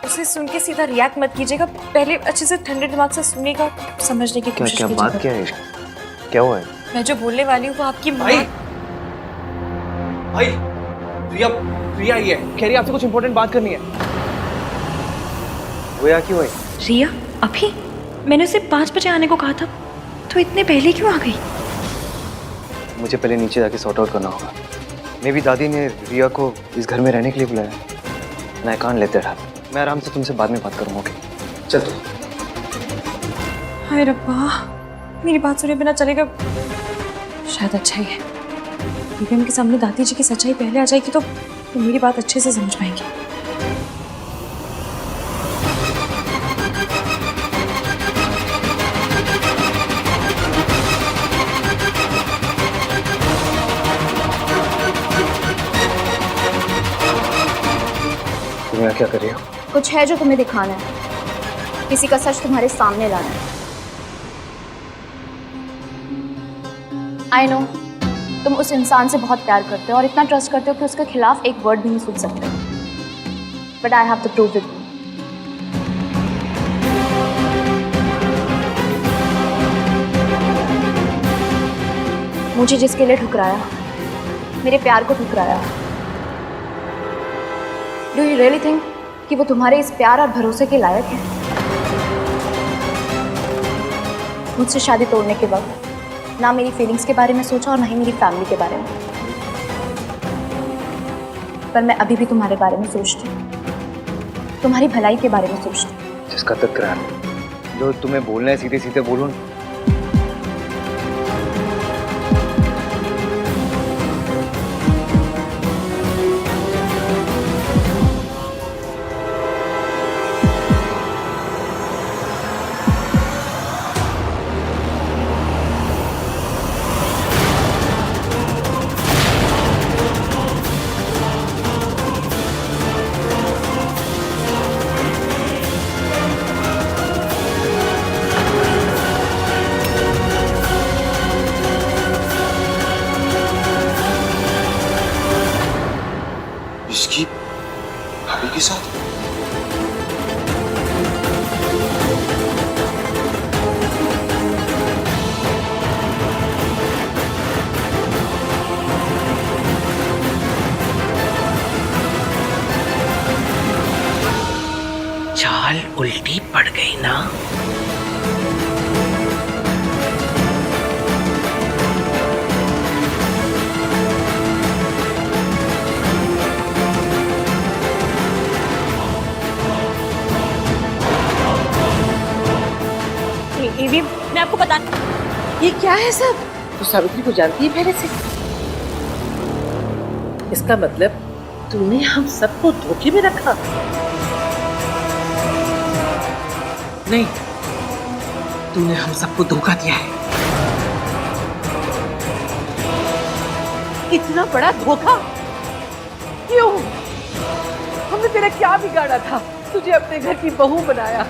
उसे सुन के सीधा रिएक्ट मत कीजिएगा। पहले अच्छे से ठंडे दिमाग से सुनिएगा, समझने की कोशिश कीजिएगा। क्या बात क्या है? क्या हुआ है? मैं जो बोलने वाली हूँ वो आपकी भाई रिया ही है, कह रही आपसे कुछ इंपॉर्टेंट बात करनी है। वो यहाँ क्यों है? रिया अभी? मैंने उसे 5 बजे आने को कहा था, तो इतने पहले क्यों आ गई? मुझे पहले नीचे जाके सॉर्ट आउट करना होगा। मे भी दादी ने रिया को इस घर में रहने के लिए बुलाया। मैं कान लेते रहा। मैं आराम से तुमसे बाद में बात करूँगा। ओके चल तू। हाय रब्बा, मेरी बात सुने बिना चलेगा शायद अच्छा ही है। इवन के सामने दादी जी की सच्चाई पहले आ जाएगी तो मेरी बात अच्छे से समझ पाएंगे। तुम यहाँ क्या कर रही हो? कुछ है जो तुम्हें दिखाना है, किसी का सच तुम्हारे सामने लाना है। आई नो तुम उस इंसान से बहुत प्यार करते हो और इतना ट्रस्ट करते हो कि उसके खिलाफ एक वर्ड भी नहीं सुन सकते, but I have to prove with you. मुझे जिसके लिए ठुकराया, मेरे प्यार को ठुकराया, डू यू रियली थिंक कि वो तुम्हारे इस प्यार और भरोसे के लायक है? मुझसे शादी तोड़ने के वक्त ना मेरी फीलिंग्स के बारे में सोचा और ना ही मेरी फैमिली के बारे में, पर मैं अभी भी तुम्हारे बारे में सोचती हूँ, तुम्हारी भलाई के बारे में सोचती हूँ। जिसका तकरार जो तुम्हें बोलना है सीधे सीधे बोलो। इसकी भाभी के साथ? चाल उल्टी पड़ गई ना। एवीएम, मैं आपको बता, ये क्या है सब? तो सावित्री को जानती है पहले से? इसका मतलब तूने हम सबको धोखे में रखा? नहीं, तूने हम सबको धोखा दिया है। इतना बड़ा धोखा क्यों? हमने तेरा क्या बिगाड़ा था? तुझे अपने घर की बहू बनाया,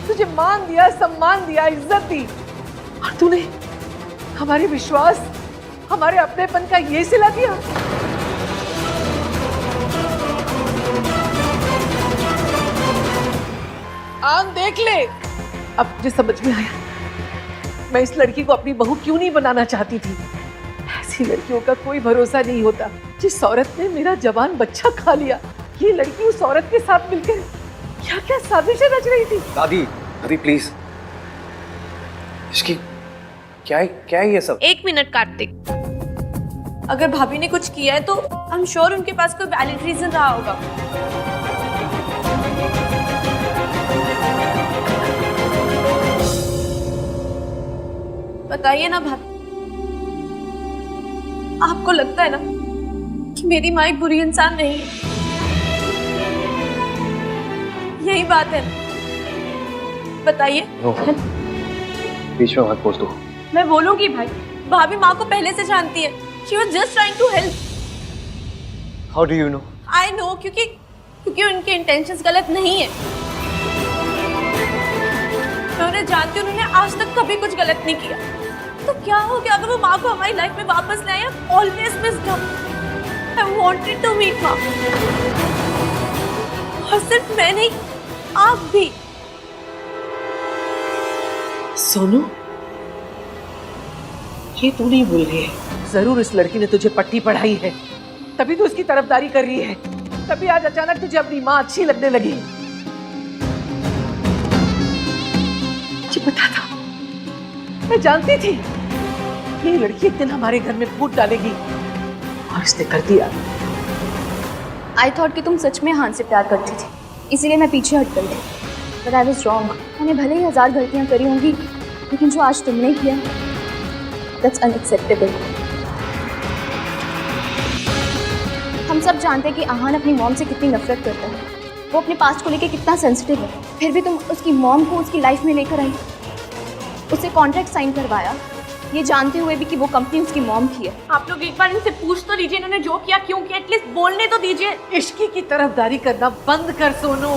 तुझे मान दिया, सम्मान दिया, इज्जत दी, और तूने हमारे विश्वास, हमारे अपनेपन का ये सिला दिया। आन देख ले। अब मुझे समझ में आया, मैं इस लड़की को अपनी बहू क्यों नहीं बनाना चाहती थी। ऐसी लड़कियों का कोई भरोसा नहीं होता। जिस औरत ने मेरा जवान बच्चा खा लिया, ये लड़की उस औरत के साथ मिलकर क्या क्या साजिशें रच रही थी। दादी, दादी प्लीज, इसकी क्या है ये सब? एक मिनट कार्तिक, अगर भाभी ने कुछ किया है तो आई एम श्योर उनके पास कोई वैलिड रीजन रहा होगा। बताइए ना भाभी, आपको लगता है ना कि मेरी माँ एक बुरी इंसान नहीं है? यही बात है ना? बताइए। बीच में मत बोल दो। मैं बोलूंगी भाई, भाभी माँ को पहले से जानती है। She was just trying to help. How do you know? I know, क्योंकि उनके इंटेंशंस गलत नहीं है। मैं उन्हें जानती हूँ, उन्होंने आज तक कभी कुछ गलत नहीं किया। तो क्या हो गया अगर वो माँ को हमारी लाइफ में वापस लाए? Always missed her. I wanted to meet माँ। और सिर्फ मैं नहीं, आप भी। सोनू, ये तू नहीं भूल रही है। जरूर इस लड़की ने तुझे पट्टी पढ़ाई है, तभी तू उसकी तरफदारी कर रही है। तभी आज अचानक तुझे अपनी माँ अच्छी लगने लगी। मुझे पता था, मैं जानती थी ये लड़की एक दिन हमारे घर में फूट डालेगी, और इसने कर दिया। आई थॉट कि तुम सच में हान से प्यार करती थी, इसीलिए मैं पीछे हट गई थी। But I was wrong. मैंने भले ही 1000 गलतियां करी होंगी, लेकिन जो आज तुमने किया, दैट्स अनएक्सेप्टेबल। हम सब जानते हैं कि आहान अपनी मॉम से कितनी नफरत करता है, वो अपने पास्ट को लेकर कितना सेंसिटिव है। फिर भी तुम उसकी मॉम को उसकी लाइफ में लेकर आई, उससे कॉन्ट्रैक्ट साइन करवाया, ये जानते हुए भी कि वो कंपनी उसकी मॉम की है। आप लोग एक बार इनसे पूछ तो लीजिए इन्होंने जो किया क्यों किया, एटलीस्ट बोलने तो दीजिए। इश्की की तरफदारी करना बंद कर सोनू।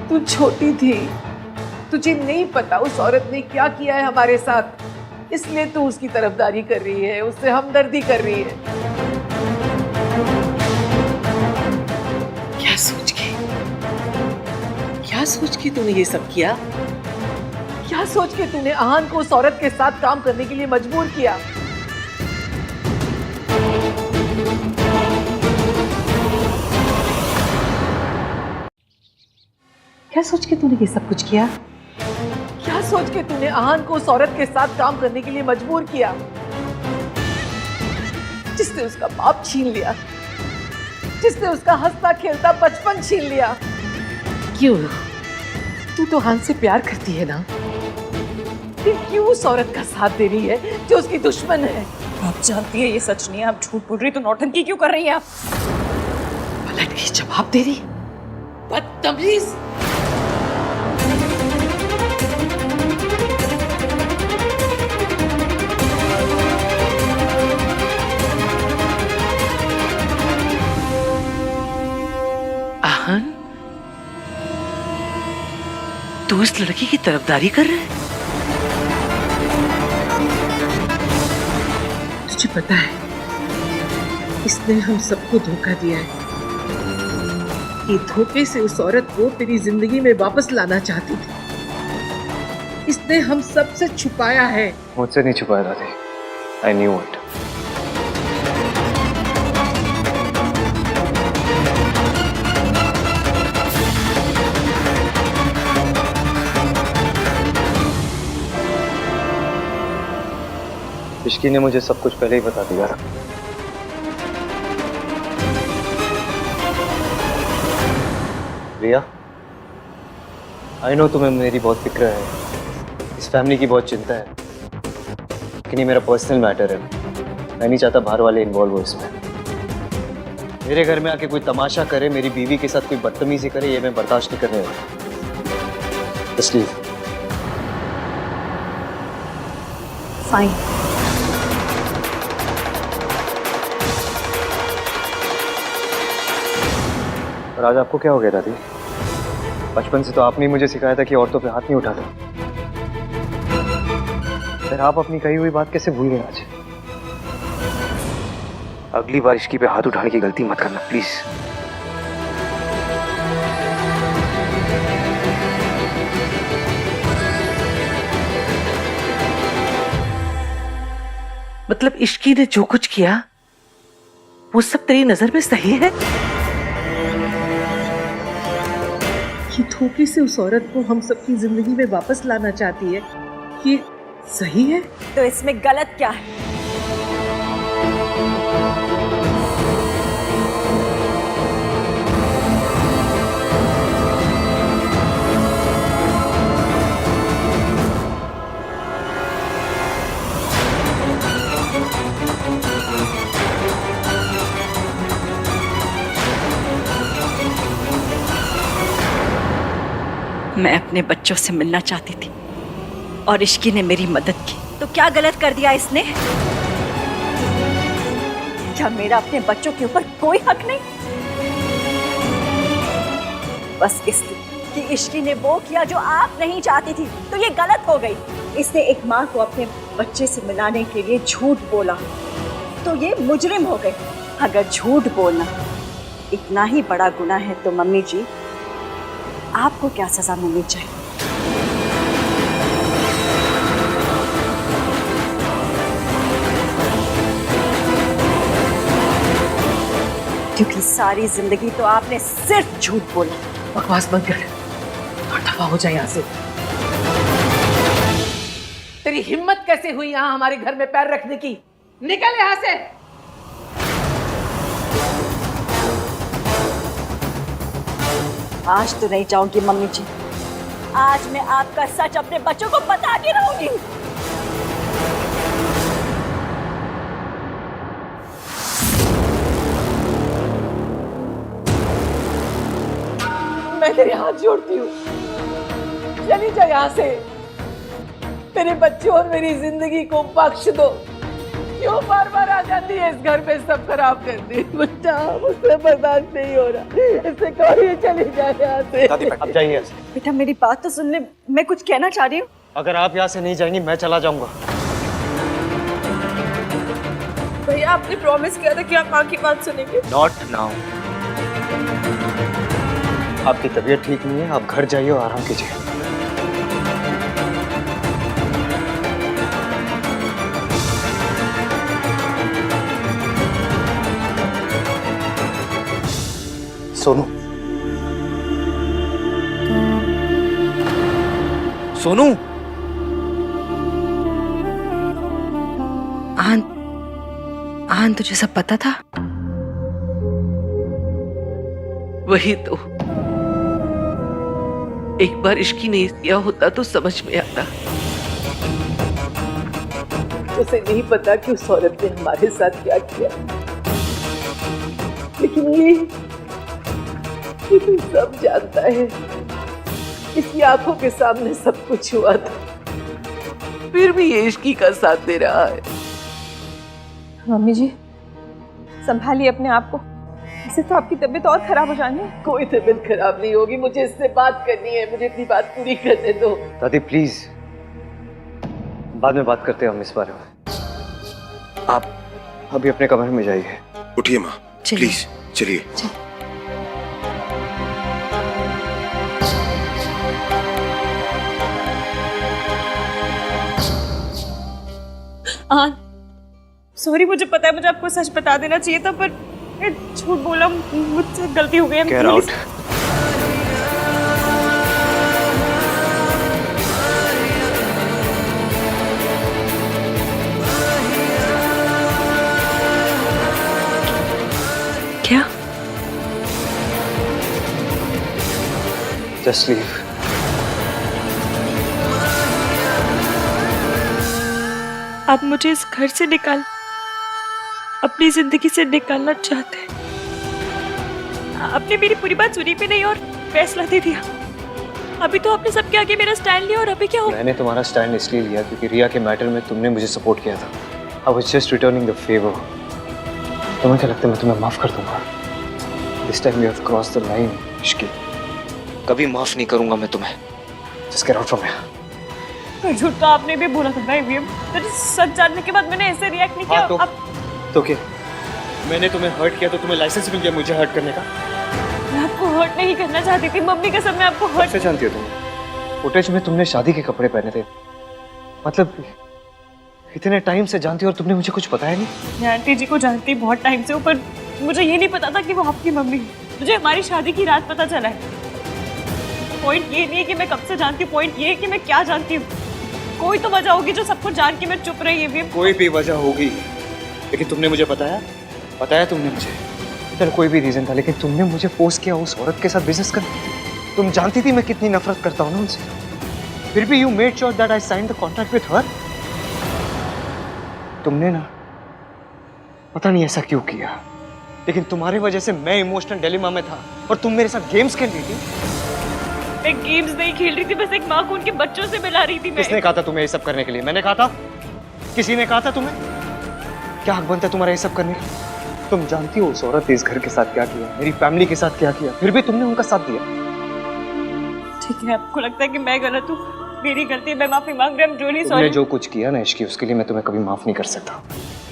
तू छोटी थी, तुझे नहीं पता उस औरत ने क्या किया है हमारे साथ, इसलिए तू उसकी तरफदारी कर रही है, उससे हमदर्दी कर रही है। क्या सोच के तूने ये सब किया? क्या सोच के तूने आहान को उस औरत के साथ काम करने के लिए मजबूर किया? क्या सोच के तूने ये सब कुछ किया? क्या सोच के तूने आहान को उस औरत के साथ काम करने के लिए मजबूर किया, जिसने उसका बाप छीन लिया, जिसने उसका हंसता खेलता बचपन छीन लिया? क्यों? तू तो आहान से प्यार करती है ना, फिर क्यों उस औरत का साथ दे रही है जो उसकी दुश्मन है? आप जानती है ये सच नहीं है, आप झूठ बोल रही, तो नौटंकी क्यों कर रही है आप? पलट के जवाब दे रही, बदतमीज। आहान, तू इस लड़की की तरफदारी कर रहे है? तुझे पता है इसने हम सबको धोखा दिया है। ये धोखे से उस औरत को तेरी जिंदगी में वापस लाना चाहती थी। इसने हम सबसे छुपाया है। मुझसे नहीं छुपाया दादी। I knew it. इश्की ने मुझे सब कुछ पहले ही बता दिया। रिया, आई नो तुम्हें मेरी बहुत फिक्र है, इस फैमिली की बहुत चिंता है, लेकिन ये मेरा पर्सनल मैटर है। मैं नहीं चाहता बाहर वाले इन्वॉल्व हो इसमें। मेरे घर में आके कोई तमाशा करे, मेरी बीवी के साथ कोई बदतमीजी करे, ये मैं बर्दाश्त नहीं करने वाला। बस लीव। फाइन। और आज आपको क्या हो गया दादी? बचपन से तो आपने ही मुझे सिखाया था कि औरतों पे हाथ नहीं उठाते। फिर आप अपनी कही हुई बात कैसे भूल गए आज? अगली बार इश्की पे हाथ उठाने की गलती मत करना प्लीज। मतलब इश्की ने जो कुछ किया वो सब तेरी नजर में सही है? कि धोखे से उस औरत को हम सबकी जिंदगी में वापस लाना चाहती है, ये सही है? तो इसमें गलत क्या है? मैं अपने बच्चों से मिलना चाहती थी और इश्की ने मेरी मदद की, तो क्या गलत कर दिया इसने? क्या मेरा अपने बच्चों के ऊपर कोई हक नहीं? बस इसलिए कि इश्की ने वो किया जो आप नहीं चाहती थी, तो ये गलत हो गई। इसने एक माँ को अपने बच्चे से मिलाने के लिए झूठ बोला, तो ये मुजरिम हो गई। अगर झूठ बोलना इतना ही बड़ा गुनाह है तो मम्मी जी आपको क्या सजा मिलनी चाहिए? क्योंकि सारी जिंदगी तो आपने सिर्फ झूठ बोला। बकवास बंद कर और दफा हो जाए यहाँ से। तेरी हिम्मत कैसे हुई यहाँ हमारे घर में पैर रखने की? निकल यहाँ से। आज तो नहीं जाऊंगी मम्मी जी, आज मैं आपका सच अपने बच्चों को बता के रहूंगी। मैं तेरे हाथ जोड़ती हूँ, चली जा यहाँ से। मेरे बच्चों और मेरी जिंदगी को बख्श दो। क्यों बार बार आ जाती है इस घर पे सब खराब करती? बच्चा मुझसे बर्दाश्त नहीं हो रहा, इससे कहो ये चली जाए यहाँ से। दादी आप जाइए। बेटा मेरी बात तो सुन ले, मैं कुछ कहना चाह रही हूँ। अगर आप यहाँ से नहीं जाएंगी मैं चला जाऊंगा। भैया आपने प्रॉमिस किया था कि आप माँ की बात सुनेंगे। Not now. आपकी तबीयत ठीक नहीं है, आप घर जाइए और आराम कीजिए। सोनू, सोनू। आन तुझे सब पता था? वही तो, एक बार इश्की नहीं किया होता तो समझ में आता। उसे नहीं पता कि उस औरत ने हमारे साथ क्या किया, लेकिन ये सब जानता है। इसकी आंखों के सामने सब कुछ हुआ था, फिर भी ये इश्की का साथ दे रहा है। मम्मी जी संभालिए अपने आप को, इससे तो आपकी तबीयत और खराब हो जानी है। कोई तबीयत खराब नहीं होगी, मुझे इससे बात करनी है, मुझे अपनी बात पूरी करने दो। दादी प्लीज, बाद में बात करते हैं हम इस बारे में। आप अभी अपने कमरे में जाइए। उठिए माँ, प्लीज चलिए। सॉरी, मुझे पता है मुझे आपको सच बता देना चाहिए था, पर मैं झूठ बोला, मुझसे गलती हो गई। Get out. क्या? Just leave. आप मुझे इस घर से निकाल, अपनी जिंदगी से निकालना चाहते हैं। आपने मेरी पूरी बात सुनी भी नहीं और फैसला दे दिया। अभी तो आपने सबके आगे मेरा स्टैंड लिया और अभी क्या हो? मैंने तुम्हारा स्टैंड इसलिए लिया क्योंकि रिया के मैटर में तुमने मुझे सपोर्ट किया था। I was just returning the favor. तुम्हें क्या लगता है मैं तुम्हें माफ कर दूंगा? This time you have crossed the line, Ishki. कभी माफ नहीं करूंगा मैं तुम्हें। Just get out from here. झूठ तो आपने भी बोला था भाई, सच जानने के बाद मैंने ऐसे रिएक्ट नहीं किया। हाँ, तो क्या? मैंने तुम्हें हर्ट किया तो तुम्हें लाइसेंस मिल गया मुझे हर्ट करने का? मैं आपको हर्ट नहीं करना चाहती थी, मम्मी कसम, मैं आपको हर्ट। कैसे जानती हो तुम? फुटेज में तुमने शादी के कपड़े पहने थे, मतलब इतने टाइम से जानती हो और तुमने मुझे कुछ बताया नहीं? मैं आंटी जी को जानती बहुत टाइम से, ऊपर मुझे ये नहीं पता था कि वो आपकी मम्मी है। मुझे हमारी शादी की रात पता चला है। पॉइंट ये नहीं है कि मैं कब से जानती हूँ, पॉइंट ये है कि मैं क्या जानती हूँ। कोई तो वजह होगी जो सबको जान के मैं चुप रही है। कोई भी वजह होगी, लेकिन तुमने मुझे बताया तुमने मुझे। चलो कोई भी रीजन था, लेकिन तुमने मुझे फोर्स किया उस औरत के साथ बिजनेस करने। तुम जानती थी मैं कितनी नफरत करता हूँ ना उनसे, फिर भी you made sure that I signed the contract with her. तुमने ना पता नहीं ऐसा क्यों किया, लेकिन तुम्हारी वजह से मैं इमोशनल डिलेमा में था और तुम मेरे साथ गेम्स खेल रही थी। मैं गेम्स नहीं खेल रही थी, बस एक माँ को उनके बच्चों से मिला रही थी। किसने कहा था तुम्हें ये सब करने के लिए? मैंने कहा था? किसी ने कहा था तुम्हें? क्या हक बनता है तुम्हारा ये सब करने का? तुम जानती हो उस औरत ने इस घर के साथ क्या किया, मेरी फैमिली के साथ क्या किया, फिर भी तुमने उनका साथ दिया। ठीक है, आपको लगता है कि मैं गलत हूँ, मेरी गलती, मैं माफी मांग रही हूँ। Really sorry. तुमने जो कुछ किया ना इश्की, उसके लिए मैं तुम्हें कभी माफ नहीं कर सकता।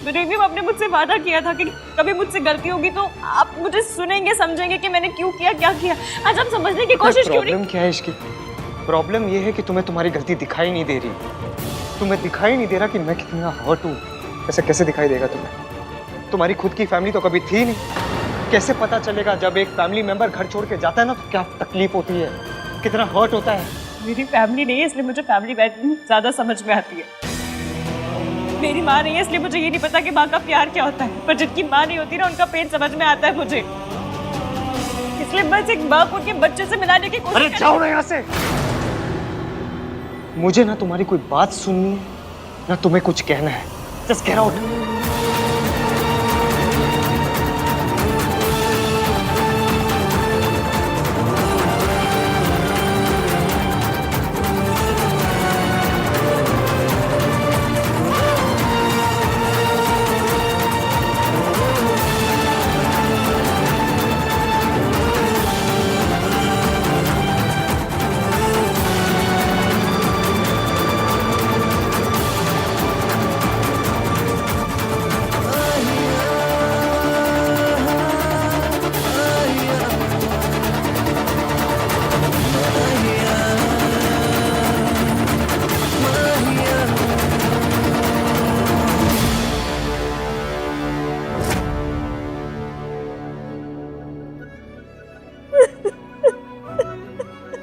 रिव्यू आपने मुझसे वादा किया था कि कभी मुझसे गलती होगी तो आप मुझे सुनेंगे, समझेंगे कि मैंने क्यों किया, क्या किया। आज आप समझने की कोशिश क्यों नहीं? प्रॉब्लम क्या है इसकी? प्रॉब्लम ये है कि तुम्हें तुम्हारी गलती दिखाई नहीं दे रही। तुम्हें दिखाई नहीं दे रहा कि मैं कितना हर्ट हूँ। ऐसा कैसे दिखाई देगा तुम्हें? तुम्हारी खुद की फैमिली तो कभी थी नहीं। कैसे पता चलेगा जब एक फैमिली मेंबर घर छोड़ के जाता है ना तो क्या तकलीफ होती है, कितना हर्ट होता है। मेरी फैमिली नहीं है इसलिए मुझे फैमिली वैल्यू ज्यादा समझ में आती है। मेरी माँ नहीं है इसलिए मुझे ये नहीं पता कि माँ का प्यार क्या होता है, पर जिनकी माँ नहीं होती ना उनका पेन समझ में आता है मुझे। इसलिए बस एक माँ को उनके बच्चे से मिलाने की कोशिश। अरे जाओ ना यहाँ से। मुझे ना तुम्हारी कोई बात सुननी है ना तुम्हें कुछ कहना है। Just get out.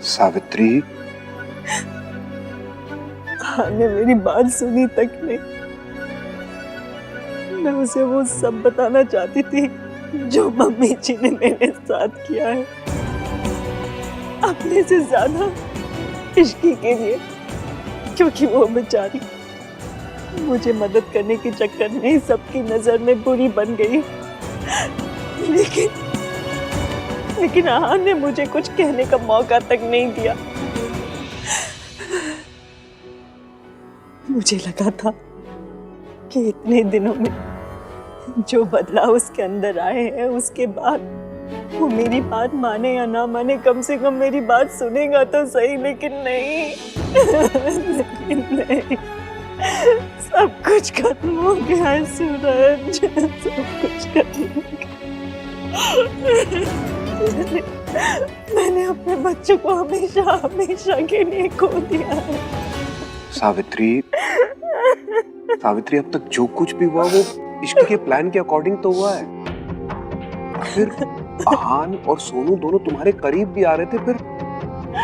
सावित्री, ने मेरी बात सुनी तक नहीं। मैं उसे वो सब बताना चाहती थी जो मम्मी जी ने मेरे साथ किया है, अपने से ज्यादा इश्की के लिए, क्योंकि वो बेचारी मुझे मदद करने के चक्कर में सबकी नजर में बुरी बन गई। लेकिन आहान ने मुझे कुछ कहने का मौका तक नहीं दिया। मुझे लगा था कि इतने दिनों में जो बदलाव उसके अंदर आए हैं उसके बाद वो मेरी बात माने या ना माने, कम से कम मेरी बात सुनेगा तो सही। लेकिन नहीं, लेकिन नहीं, सब कुछ खत्म हो गया है सूरज, सब कुछ खत्म हो गया। मैंने अपने बच्चों को हमेशा हमेशा के लिए खो दिया है। सावित्री, सावित्री, अब तक जो कुछ भी हुआ वो इश्क के प्लान के अकॉर्डिंग तो हुआ है। फिर आहान और सोनू दोनों तुम्हारे करीब भी आ रहे थे, फिर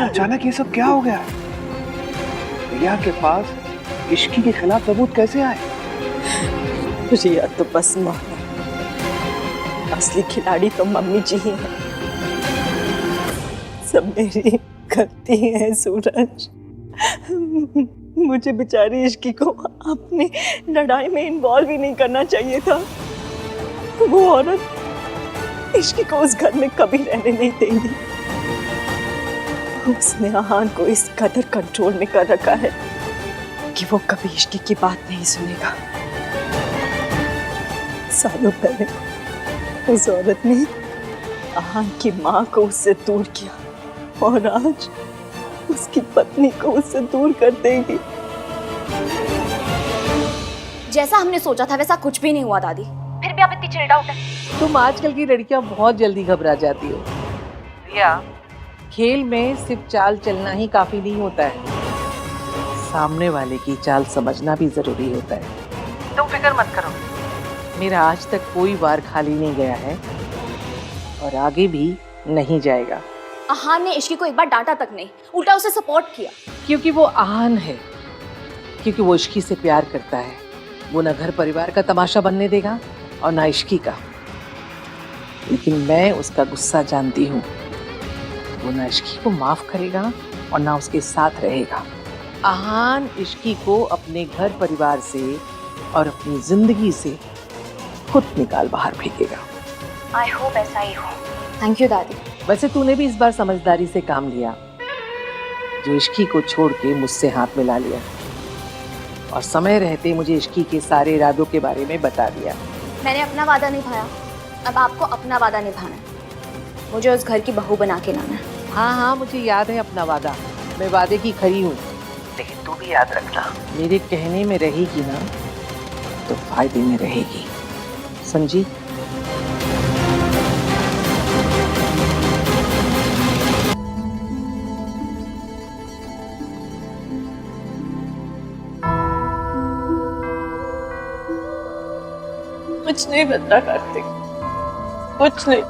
अचानक ये सब क्या हो गया? रिया के पास इश्की के खिलाफ सबूत कैसे आए? रिया तो बस माँ है, असली खिलाड़ी तो मम्मी जी ही है। सब मेरी गलती है सूरज। मुझे बेचारी इश्की को अपनी लड़ाई में इन्वॉल्व ही नहीं करना चाहिए था। वो औरत इश्की को उस घर में कभी रहने नहीं देगी। उसने आहान को इस कदर कंट्रोल में कर रखा है कि वो कभी इश्की की बात नहीं सुनेगा। सालों पहले उस औरत ने आहान की माँ को उससे दूर किया और आज उसकी पत्नी को उससे दूर कर देगी। जैसा हमने सोचा था वैसा कुछ भी नहीं हुआ दादी, फिर भी आप इतनी चिल्ड आउट है। तुम आजकल की लड़कियां बहुत जल्दी घबरा जाती हो। रिया, खेल में सिर्फ चाल चलना ही काफी नहीं होता है, सामने वाले की चाल समझना भी जरूरी होता है। तुम फिक्र मत करो, मेरा आज तक कोई वार खाली नहीं गया है और आगे भी नहीं जाएगा। आहान ने इश्की को एक बार डांटा तक नहीं, उल्टा उसे सपोर्ट किया। क्योंकि वो आहान है, क्योंकि वो इश्की से प्यार करता है। वो ना घर परिवार का तमाशा बनने देगा और ना इश्की का। लेकिन मैं उसका गुस्सा जानती हूँ। वो ना इश्की को माफ करेगा और ना उसके साथ रहेगा। आहान इश्की को अपने घर परिवार से और अपनी जिंदगी से खुद निकाल बाहर फेंकेगा। आई होप ऐसा ही हो। थैंक यू दादी। वैसे तूने भी इस बार समझदारी से काम लिया, जो इश्की को छोड़ के मुझसे हाथ मिला लिया और समय रहते मुझे इश्की के सारे इरादों के बारे में बता दिया। मैंने अपना वादा निभाया, अब आपको अपना वादा निभाना है। मुझे उस घर की बहू बना के लाना है। हाँ हाँ, मुझे याद है अपना वादा, मैं वादे की खरी हूँ। लेकिन तू भी याद रखना, मेरे कहने में रहेगी ना तो फायदे में रहेगी, समझी? कुछ नहीं बदला कार्तिक, कुछ नहीं।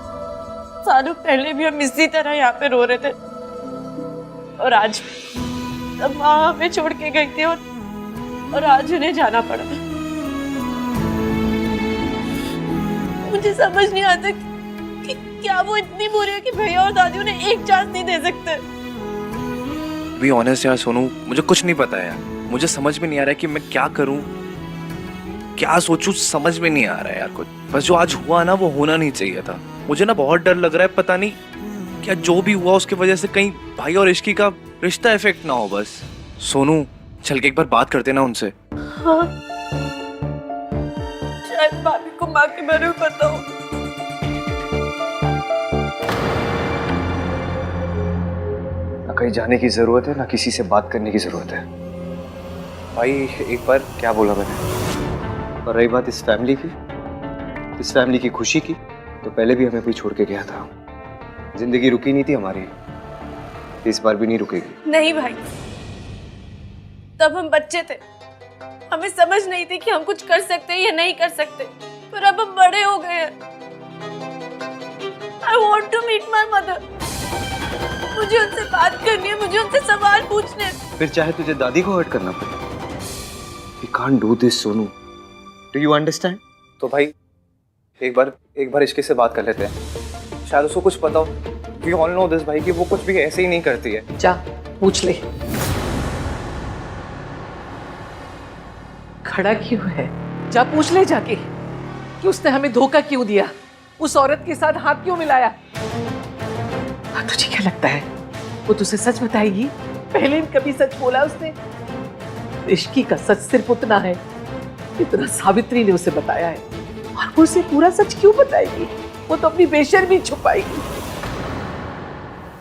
सालों पहले भी हम इसी तरह यहाँ पे रो रहे थे और आज तब माँ हमें छोड़ के गई थी और आज उन्हें जाना पड़ा। मुझे समझ नहीं आता कि क्या वो इतनी बुरी है कि भैया और दादी उन्हें एक चांस नहीं दे सकते। बी ऑनेस्ट यार सोनू, मुझे कुछ नहीं पता यार। मुझे समझ में नहीं आ रहा है कि मैं क्या करूं, क्या सोचूं, समझ में नहीं आ रहा है यार कुछ। बस जो आज हुआ ना वो होना नहीं चाहिए था। मुझे ना बहुत डर लग रहा है, पता नहीं क्या जो भी हुआ उसकी वजह से कहीं भाई और इश्की का रिश्ता इफेक्ट ना हो। बस सोनू, चल के एक बार बात करते ना उनसे। हाँ, शायद भाभी को माँ के बारे में पता हो। ना कहीं जाने की जरूरत है ना किसी से बात करने की जरूरत है। भाई एक बार क्या बोला मैंने? और रही बात इस फैमिली की खुशी की, तो पहले भी हमें कोई छोड़ के गया था। जिंदगी रुकी नहीं थी हमारी, इस बार भी नहीं रुकेगी। नहीं भाई, तब हम बच्चे थे, हमें समझ नहीं थी कि हम कुछ कर सकते हैं या नहीं कर सकते। पर अब हम बड़े हो गए हैं। I want to meet my mother. मुझे उनसे बात करनी है, मुझे उनसे सवाल पूछने हैं। फिर चाहे तुझे दादी को हर्ट करना पड़े। We can't do this, Sonu. Do you understand? तो भाई एक बार इश्की से बात कर लेते हैं, शायद उसको कुछ पता हो। We all know this भाई कि वो कुछ भी ऐसे ही नहीं करती है। जा पूछ ले। खड़ा क्यों है? जा पूछ ले जाके कि उसने हमें धोखा क्यों दिया, उस औरत के साथ हाथ क्यों मिलाया। तुझे क्या लगता है वो तुझसे सच बताएगी? पहले कभी सच बोला उसने? इश्की का सच सिर्फ उतना है इतना सावित्री ने उसे बताया है, और वो उसे पूरा सच क्यों बताएगी? वो तो अपनी बेशर्मी छुपाएगी।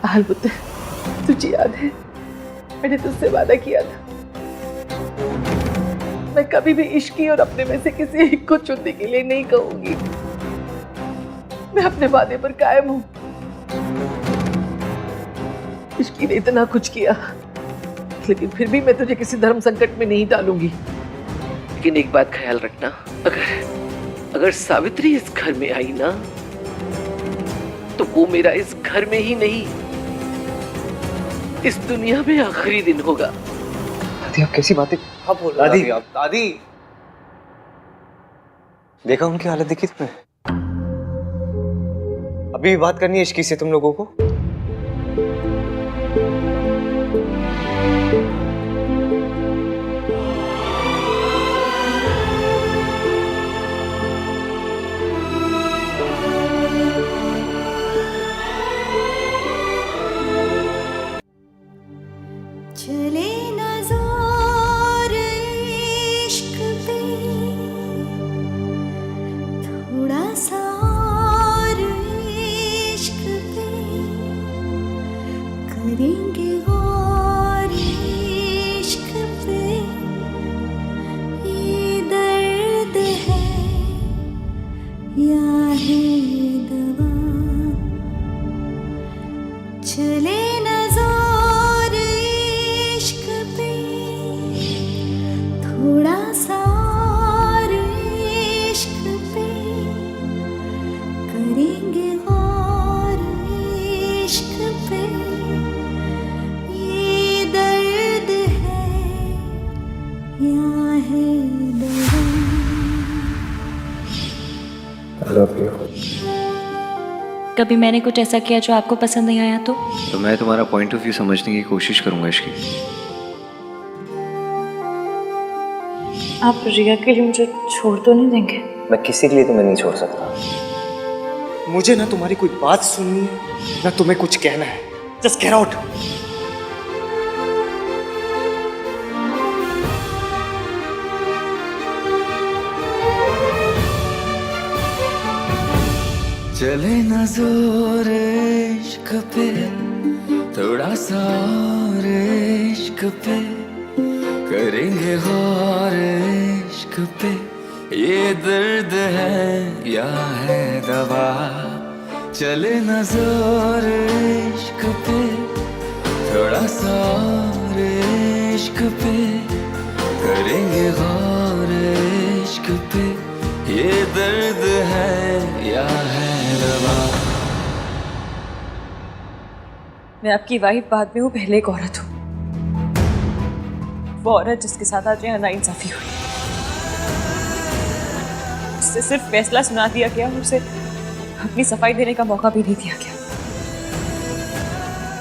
अलबत्ता तुझे याद है मैंने तुझसे वादा किया था, मैं कभी भी इश्की और अपने में से किसी एक को चुनने के लिए नहीं कहूंगी। मैं अपने वादे पर कायम हूं। इश्की ने इतना कुछ किया, लेकिन फिर भी मैं तुझे किसी धर्म संकट में नहीं डालूंगी। लेकिन एक बात ख्याल रखना, अगर सावित्री इस घर में आई ना, तो वो मेरा इस घर में ही नहीं, इस दुनिया में आखिरी दिन होगा। दादी आप कैसी बातें आप बोल रहे हो? दादी देखा उनकी हालत देखी तुमने? अभी भी बात करनी है इश्की से तुम लोगों को? चले नज़ार इश्क पे थोड़ा सा और इश्क पे करेंगे गौर इश्क पे ये दर्द है या है दवा चले थोड़ा सा और इश्क पे करेंगे गौर इश्क पे ये दर्द है या है दवा। I love you। कभी मैंने कुछ ऐसा किया जो आपको पसंद नहीं आया तो मैं तुम्हारा पॉइंट ऑफ व्यू समझने की कोशिश करूंगा इश्की। आप रिया के लिए मुझे छोड़ तो नहीं देंगे? मैं किसी के लिए तुम्हें नहीं छोड़ सकता। मुझे ना तुम्हारी कोई बात सुननी है ना तुम्हें कुछ कहना है। Just get out. चले ना जोर इश्क पे थोड़ा सा और इश्क पे करेंगे गौर इश्क पे ये दर्द है या है दवा चले ना जोर इश्क पे थोड़ा सा और इश्क पे करेंगे गौर इश्क पे ये दर्द है या है दवा। मैं आपकी वाइफ बाद में हूँ, पहले एक औरत हूँ। वो औरत जिसके साथ आज यहाँ नाइंसाफी हुई, उससे सिर्फ फैसला सुना दिया गया, उसे अपनी सफाई देने का मौका भी नहीं दिया गया।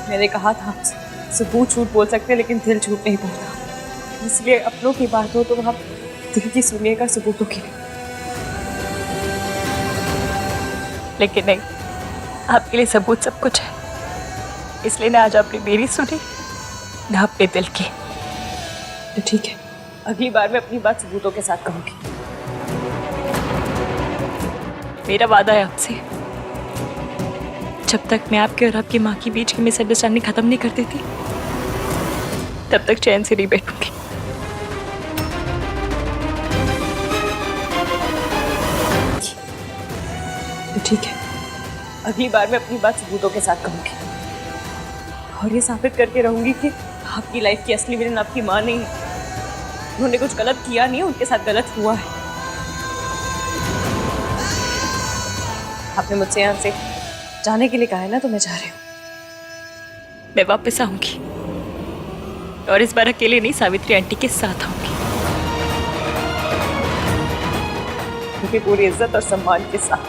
मैंने कहा था सबूत झूठ बोल सकते हैं लेकिन दिल झूठ नहीं बोलता, इसलिए अपनों की बात हो तो आप दिल की सुनिएगा, सबूतों की नहीं। लेकिन नहीं, आपके लिए सबूत सब कुछ है, इसलिए ना आज आपने मेरी सुनी ना अपने दिल की। तो ठीक है, अगली बार मैं अपनी बात सबूतों के साथ कहूंगी। मेरा वादा है आपसे, जब तक मैं आपके और आपकी माँ के बीच की मिसअंडरस्टैंडिंग खत्म नहीं कर देती तब तक चैन से नहीं बैठूंगी। तो ठीक है, अगली बार मैं अपनी बात सबूतों के साथ कहूंगी और ये साबित करके रहूंगी कि आपकी लाइफ की असली विलन आपकी माँ नहीं है। उन्होंने कुछ गलत किया नहीं, उनके साथ गलत हुआ है। आपने मुझसे यहाँ से जाने के लिए कहा है ना, तो मैं जा रही हूँ। मैं वापस आऊंगी और इस बार अकेले नहीं, सावित्री आंटी के साथ आऊंगी, उनकी पूरी इज्जत और सम्मान के साथ।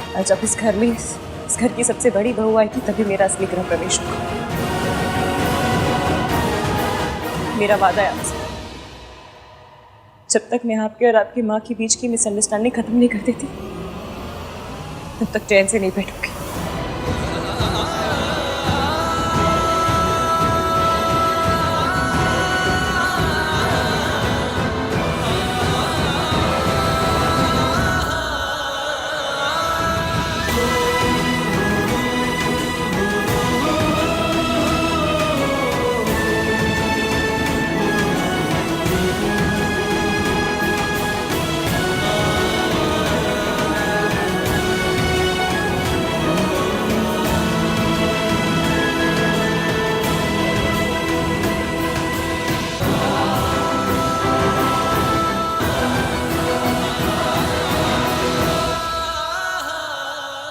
और जब इस घर में इस घर की सबसे बड़ी बहू आएगी तभी मेरा असली गृह प्रवेश होगा। मेरा वादा है आपसे, जब तक मैं आपके और आपकी माँ के बीच की मिसअंडरस्टैंडिंग खत्म नहीं कर देती तब तक चैन से नहीं बैठूंगी।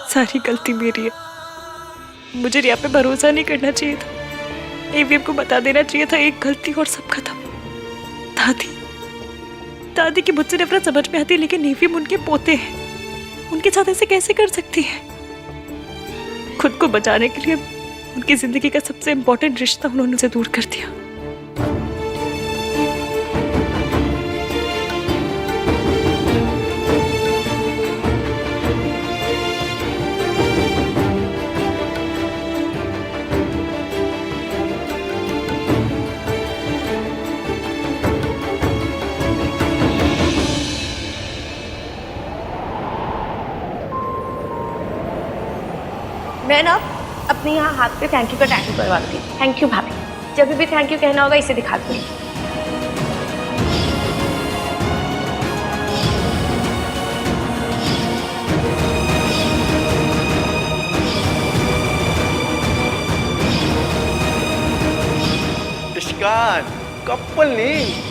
सारी गलती मेरी है। मुझे रिया पे भरोसा नहीं करना चाहिए था। एवीएम को बता देना चाहिए था, एक गलती और सब खत्म। दादी की मुझसे नफरत समझ में आती है, लेकिन एवीएम उनके पोते हैं, उनके साथ ऐसे कैसे कर सकती है? खुद को बचाने के लिए उनकी जिंदगी का सबसे इम्पोर्टेंट रिश्ता उन्होंने उनसे दूर कर दिया। मैं ना अपने यहाँ हाथ पे थैंक यू का टैटू करवा दूँगी। थैंक यू भाभी, जब भी थैंक यू कहना होगा इसे दिखा दूँगी। इश्कान कपल नहीं।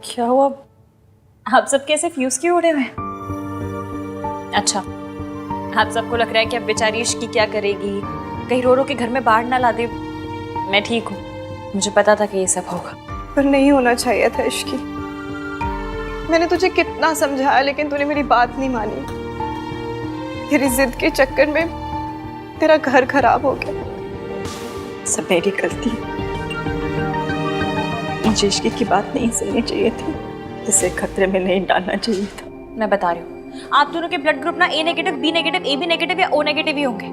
क्या हुआ? आप सब कैसे फ्यूज क्यों उड़े हुए? अच्छा, आप सबको लग रहा है कि अब बेचारी इश्की क्या करेगी, कहीं रो रो के घर में बाढ़ ना ला दे। मैं ठीक हूँ, मुझे पता था कि ये सब होगा। पर नहीं होना चाहिए था इश्की। मैंने तुझे कितना समझाया लेकिन तूने मेरी बात नहीं मानी। तेरी जिद के चक्कर में तेरा घर खराब हो गया। सब मेरी गलती। मुझे इश्की की बात नहीं सुननी चाहिए थी, इसे खतरे में नहीं डालना चाहिए था। मैं बता रही हूँ, आप दोनों के ब्लड ग्रुप ना A negative, B negative, A B negative या ओ नेगेटिव ही होंगे।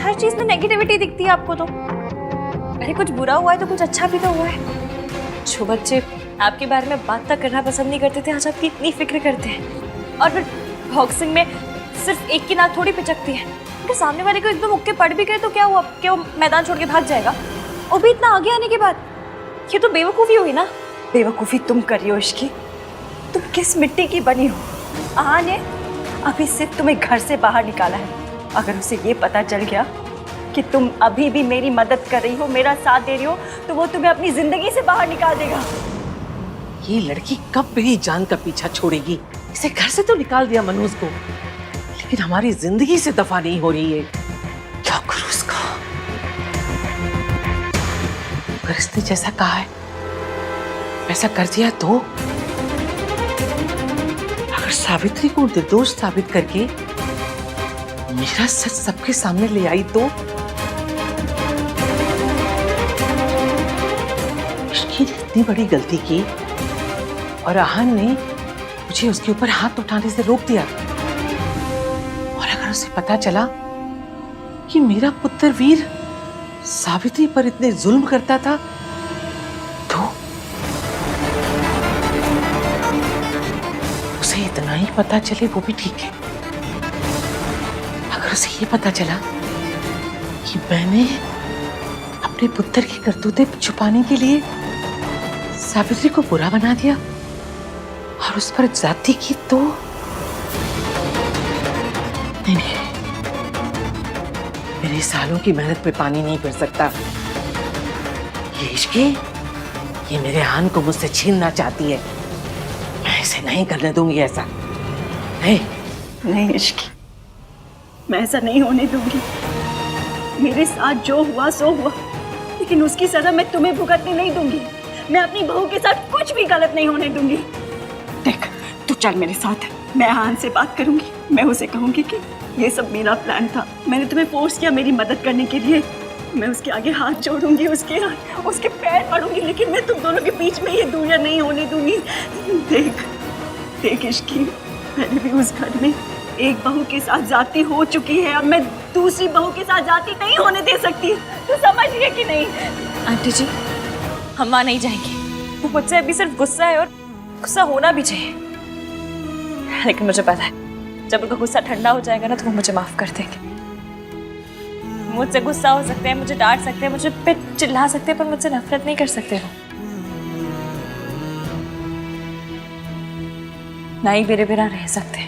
हर चीज में नेगेटिविटी दिखती है आपको तो। अरे कुछ बुरा हुआ है तो कुछ अच्छा भी तो हुआ है। जो बच्चे आपके बारे में बात तक करना पसंद नहीं करते थे, आज आपकी इतनी फिक्र करते हैं। और फिर बॉक्सिंग में सिर्फ एक की नाक थोड़ी पिचकती है। अगर सामने वाले को एकदम मुक्के पड़ भी गए तो क्या हुआ? क्या वो मैदान छोड़ के भाग जाएगा? वो भी इतना आगे आने के बाद। ये तो बेवकूफ़ी हुई ना। बेवकूफ़ी तुम कर रही हो इश्की। तुम किस मिट्टी की बनी हो? आहा ने अभी सिर्फ तुम्हें घर से बाहर निकाला है। अगर उसे ये पता चल गया कि तुम अभी भी मेरी मदद कर रही हो, मेरा साथ दे रही हो, तो वो तुम्हें अपनी जिंदगी से बाहर निकाल देगा। ये लड़की कब मेरी जान का पीछा छोड़ेगी? इसे घर से तो निकाल दिया मनोज को, लेकिन हमारी जिंदगी से दफा नहीं हो रही है। क्या करूं उसका? अगर इसने जैसा कहा है वैसा कर दिया तो? अगर सावित्री को निर्दोष साबित करके मेरा सच सबके सामने ले आई तो? इसकी इतनी बड़ी गलती की और आहन ने मुझे उसके ऊपर हाथ उठाने से रोक दिया। और अगर उसे पता चला कि मेरा पुत्र वीर सावित्री पर इतने जुल्म करता था तो? उसे इतना ही पता चले वो भी ठीक है। अगर उसे ये पता चला कि मैंने अपने पुत्र की करतूतें छुपाने के लिए सावित्री को बुरा बना दिया और उस पर जाति की तो? नहीं, मेरे सालों की मेहनत पे पानी नहीं फिर सकता। ये इश्की, ये मेरे आन को मुझसे छीनना चाहती है। मैं इसे नहीं करने दूंगी ऐसा। नहीं इश्की, मैं ऐसा नहीं होने दूंगी। मेरे साथ जो हुआ सो हुआ, लेकिन उसकी सजा मैं तुम्हें भुगतने नहीं दूंगी। मैं अपनी बहू के साथ कुछ भी गलत नहीं होने दूंगी। देख, तू चल मेरे साथ, मैं आहान से बात करूंगी, मैं उसे कहूंगी कि ये सब मेरा प्लान था, मैंने तुम्हें फोर्स किया मेरी मदद करने के लिए। मैं उसके आगे हाथ जोड़ूंगी, उसके पैर पड़ूंगी, लेकिन मैं तुम दोनों के बीच में ये दूरियां नहीं होने दूंगी। देख इश्की, मैंने भी उस घर में एक बहू के साथ जाती हो चुकी है, अब मैं दूसरी बहू के साथ जाती नहीं होने दे सकती। तू समझ रही है कि नहीं? आंटी जी, हम वहां नहीं जाएंगे। वो मुझसे अभी सिर्फ गुस्सा है और गुस्सा होना भी चाहिए, लेकिन मुझे पता है जब उनका गुस्सा ठंडा हो जाएगा ना तो वो मुझे माफ कर देंगे। मुझसे गुस्सा हो सकते हैं, मुझे डांट सकते हैं, मुझे पे चिल्ला सकते हैं, पर मुझसे नफरत नहीं कर सकते वो। ना ही मेरे बिना रह सकते।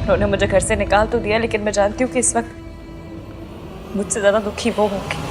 उन्होंने मुझे घर से निकाल तो दिया, लेकिन मैं जानती हूँ कि इस वक्त मुझसे ज्यादा दुखी वो होंगे।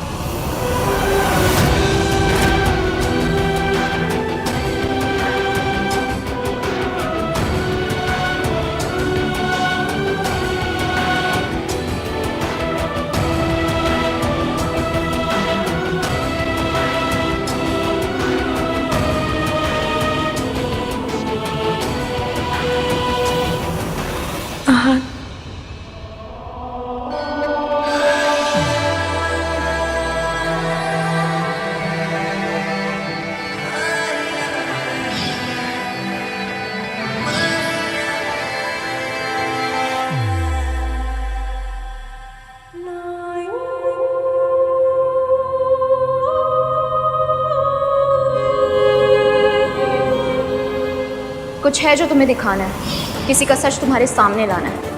कुछ है जो तुम्हें दिखाना है, किसी का सच तुम्हारे सामने लाना है।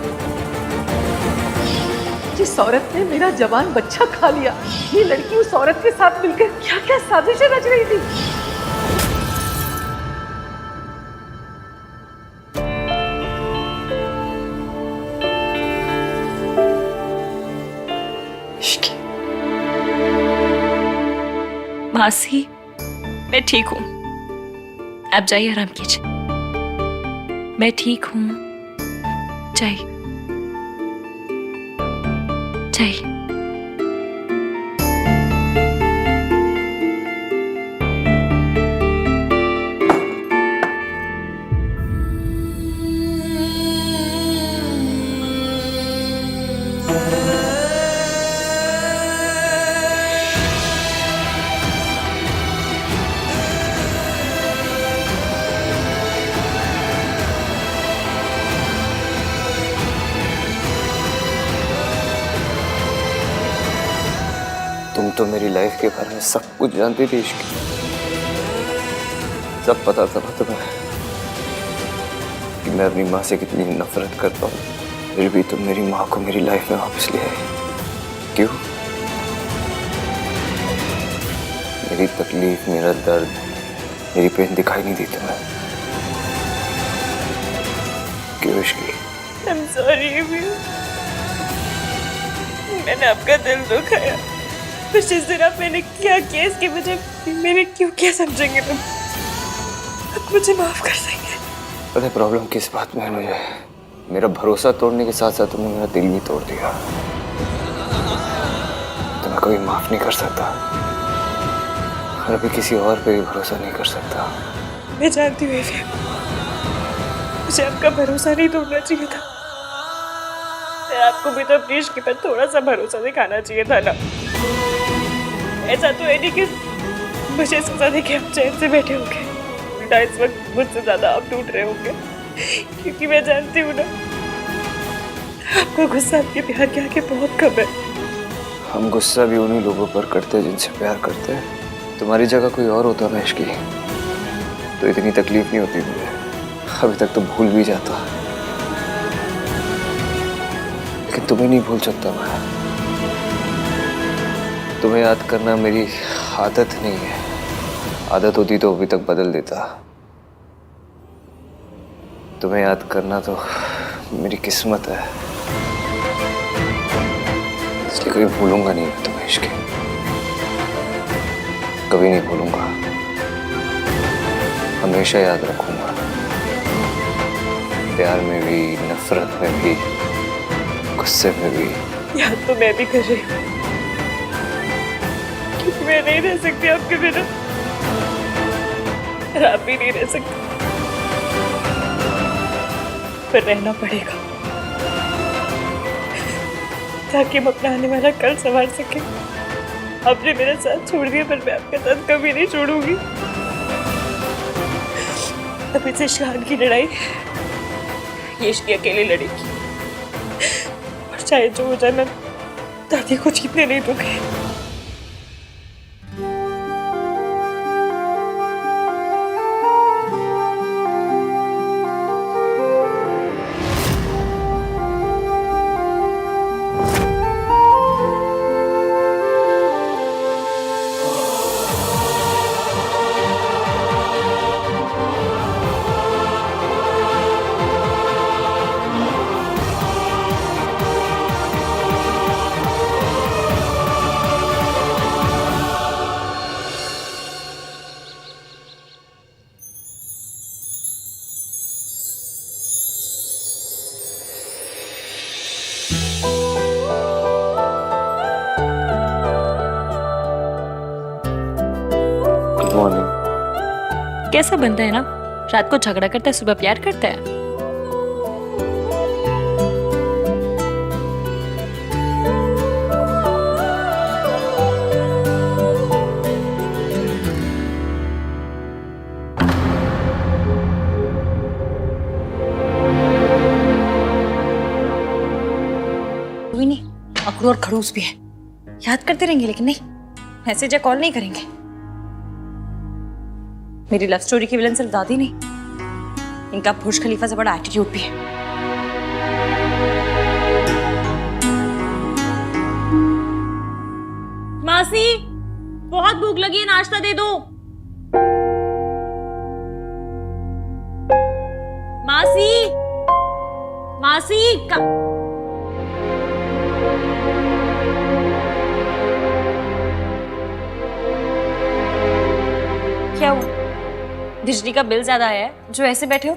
जिस औरत ने मेरा जवान बच्चा खा लिया, ये लड़की उस औरत के साथ मिलकर क्या क्या साजिशें रच रही थी। मासी, मैं ठीक हूँ, आप जाइए आराम कीजिए। मैं ठीक हूँ, जाइए जाइए। तुम तो मेरी लाइफ के बारे में सब कुछ जानती थी इश्क, सब पता था तुम्हें कि मैं अपनी माँ से कितनी नफरत करता हूँ, फिर भी तुम मेरी माँ को मेरी लाइफ में वापस ले आई। क्यों? मेरी तकलीफ, मेरा दर्द, मेरी पेन दिखाई नहीं दी तुम्हें? क्यों इश्की? I'm sorry, मैंने आपका दिल दुखाया। कुछ इस दिन आप मैंने क्या किया इसकी वजह मैंने क्यों क्या समझेंगे तुम? आप मुझे माफ कर देंगे? पता है प्रॉब्लम किस बात में है मुझे? मेरा भरोसा तोड़ने के साथ साथ तुमने मेरा दिल भी तोड़ दिया। तो मैं कभी माफ नहीं कर सकता और अभी किसी और पे भी भरोसा नहीं कर सकता। मैं जानती हूँ मुझे आपका भरोसा नहीं तोड़ना चाहिए था। आपको भी तो अपनी इश्क पर थोड़ा सा भरोसा दिखाना चाहिए था ना। ऐसा तो है नहीं कि मुझे सजा देके आप चैन से बैठे होंगे, उल्टा इस वक्त मुझसे ज्यादा आप टूट रहे होंगे, क्योंकि मैं जानती हूँ ना आपको गुस्सा आपके प्यार के आगे बहुत कम है। हम गुस्सा भी उन्हीं लोगों पर करते हैं जिनसे प्यार करते हैं। तुम्हारी जगह कोई और होता ना इश्की तो इतनी तकलीफ नहीं होती मुझे, अभी तक तो भूल भी जाता, लेकिन तुम्हें नहीं भूल सकता मैं। तुम्हें याद करना मेरी आदत नहीं है, आदत होती तो अभी तक बदल देता। तुम्हें याद करना तो मेरी किस्मत है, इसलिए कभी भूलूंगा नहीं मैं तुम्हें इश्क, कभी नहीं भूलूंगा, हमेशा याद रखूंगा। प्यार में भी, नफरत में भी, गुस्से में भी। याद तो मैं भी कर रही हूँ, क्योंकि मैं नहीं रह सकती आपके बिना, आप भी नहीं रह सकते। पर रहना पड़ेगा ताकि हम अपना आने वाला कल संवार सके। आपने मेरा साथ छोड़ दिया पर मैं आपका साथ कभी नहीं छोड़ूंगी। अब इसे शान की लड़ाई ये इश्की अकेले लड़ेगी और चाहे जो हो जाए मैं दादी को जीतने नहीं दूंगी। कैसा बनता है ना, रात को झगड़ा करता है, सुबह प्यार करता है। कोई नहीं, अकड़ू और खड़ूस भी है, याद करते रहेंगे लेकिन नहीं, मैसेज या कॉल नहीं करेंगे। मेरी लव स्टोरी की विलन सिर्फ दादी नहीं, इनका बुर्ज खलीफा से बड़ा एटीट्यूड भी है। मासी, बहुत भूख लगी है, नाश्ता दे दो। मासी, मासी क्या हुआ? बिजली का बिल ज्यादा आया है जो ऐसे बैठे हो?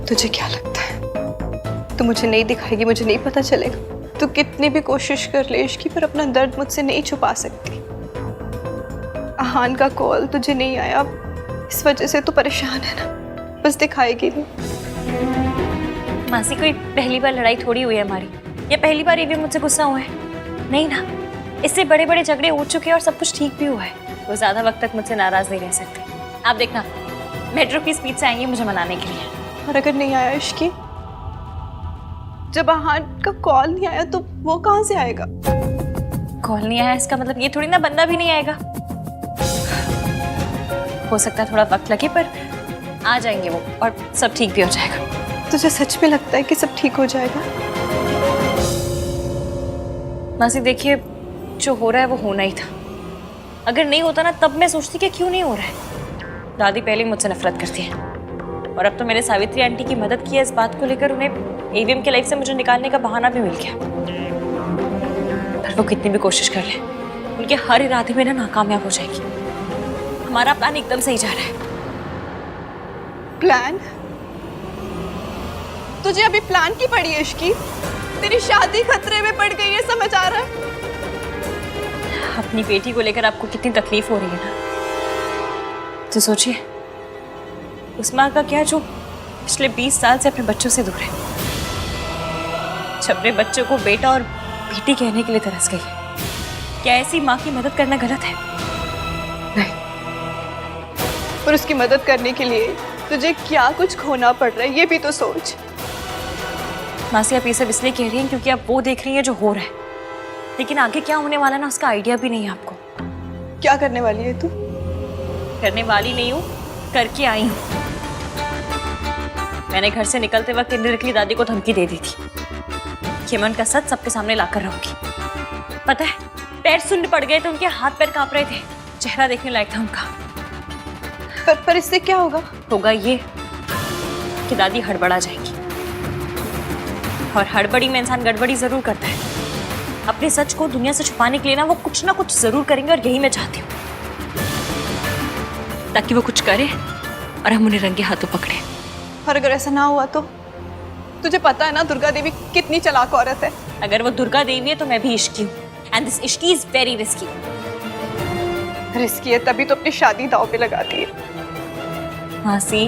तुझे क्या लगता है तू मुझे नहीं दिखाएगी, मुझे नहीं पता चलेगा? तू कितनी भी कोशिश कर ले इश्की, पर अपना दर्द मुझसे नहीं छुपा सकती। आहान का कॉल तुझे नहीं आया, इस वजह से तू परेशान है ना, बस दिखाएगी नहीं। मासी, कोई पहली बार लड़ाई थोड़ी हुई है हमारी, या पहली बार ये भी मुझसे गुस्सा हुआ है? नहीं ना, इससे बड़े बड़े झगड़े हो चुके हैं और सब कुछ ठीक भी हुआ है। वो ज्यादा वक्त तक मुझसे नाराज नहीं रह सकते। आप देखना, मेट्रो की स्पीड से आएंगे मुझे मनाने के लिए। और अगर नहीं आया इश्की, जब आहान का कॉल नहीं आया तो वो कहाँ से आएगा? कॉल नहीं आया इसका मतलब ये थोड़ी ना बंदा भी नहीं आएगा। हो सकता है थोड़ा वक्त लगे, पर आ जाएंगे वो और सब ठीक भी हो जाएगा। तुझे सच में लगता है कि सब ठीक हो जाएगा? मासी देखिए, जो हो रहा है वो होना ही था। अगर नहीं होता ना तब मैं सोचती कि क्यों नहीं हो रहा है। दादी पहले ही मुझसे नफरत करती है और अब तो मैंने सावित्री आंटी की मदद की है इस बात को लेकर, उन्हें एवीएम की लाइफ से मुझे निकालने का बहाना भी मिल गया। पर वो कितनी भी कोशिश कर ले, उनके हर इरादे में ना नाकामयाब हो जाएगी। हमारा प्लान एकदम सही जा रहा है। प्लान? तुझे अभी प्लान की पड़ी है इश्की? तेरी शादी खतरे में पड़ गई है, समझ आ रहा है? अपनी बेटी को लेकर आपको कितनी तकलीफ हो रही है ना, तो सोचिए उस माँ का क्या जो पिछले 20 साल से अपने बच्चों से दूर है, अपने बच्चों को बेटा और बेटी कहने के लिए तरस गई है। क्या ऐसी माँ की मदद करना गलत है? नहीं, और उसकी मदद करने के लिए तुझे क्या कुछ खोना पड़ रहा है ये भी तो सोच। मासी, आप ये सब इसलिए कह रही हैं क्योंकि आप वो देख रही हैं जो हो रहा है, लेकिन आगे क्या होने वाला है ना उसका आइडिया भी नहीं है आपको। क्या करने वाली है तू? करने वाली नहीं हूँ, करके आई हूँ। मैंने घर से निकलते वक्त इंदिरकली दादी को धमकी दे दी थी कि मैं उनका सच सबके सामने लाकर रहूंगी। पता है, पैर सुन्न पड़ गए थे, उनके हाथ पैर कांप रहे थे, चेहरा देखने लायक था उनका। पर इससे क्या होगा? होगा ये कि दादी हड़बड़ा जाएगी, और हड़बड़ी में इंसान गड़बड़ी जरूर करता है। अपने सच को दुनिया से छुपाने के लिए ना वो कुछ ना कुछ जरूर करेंगे, और यही मैं चाहती हूँ, ताकि वो कुछ करे और हम उन्हें रंगे हाथों पकड़े। और अगर ऐसा ना हुआ तो? तुझे पता है ना दुर्गा देवी कितनी चालाक औरत है। अगर वो दुर्गा देवी है तो मैं भी इश्की हूँ, and this Ishki is very risky. Risky है तभी तो अपनी शादी दांव पे लगाती है। मासी,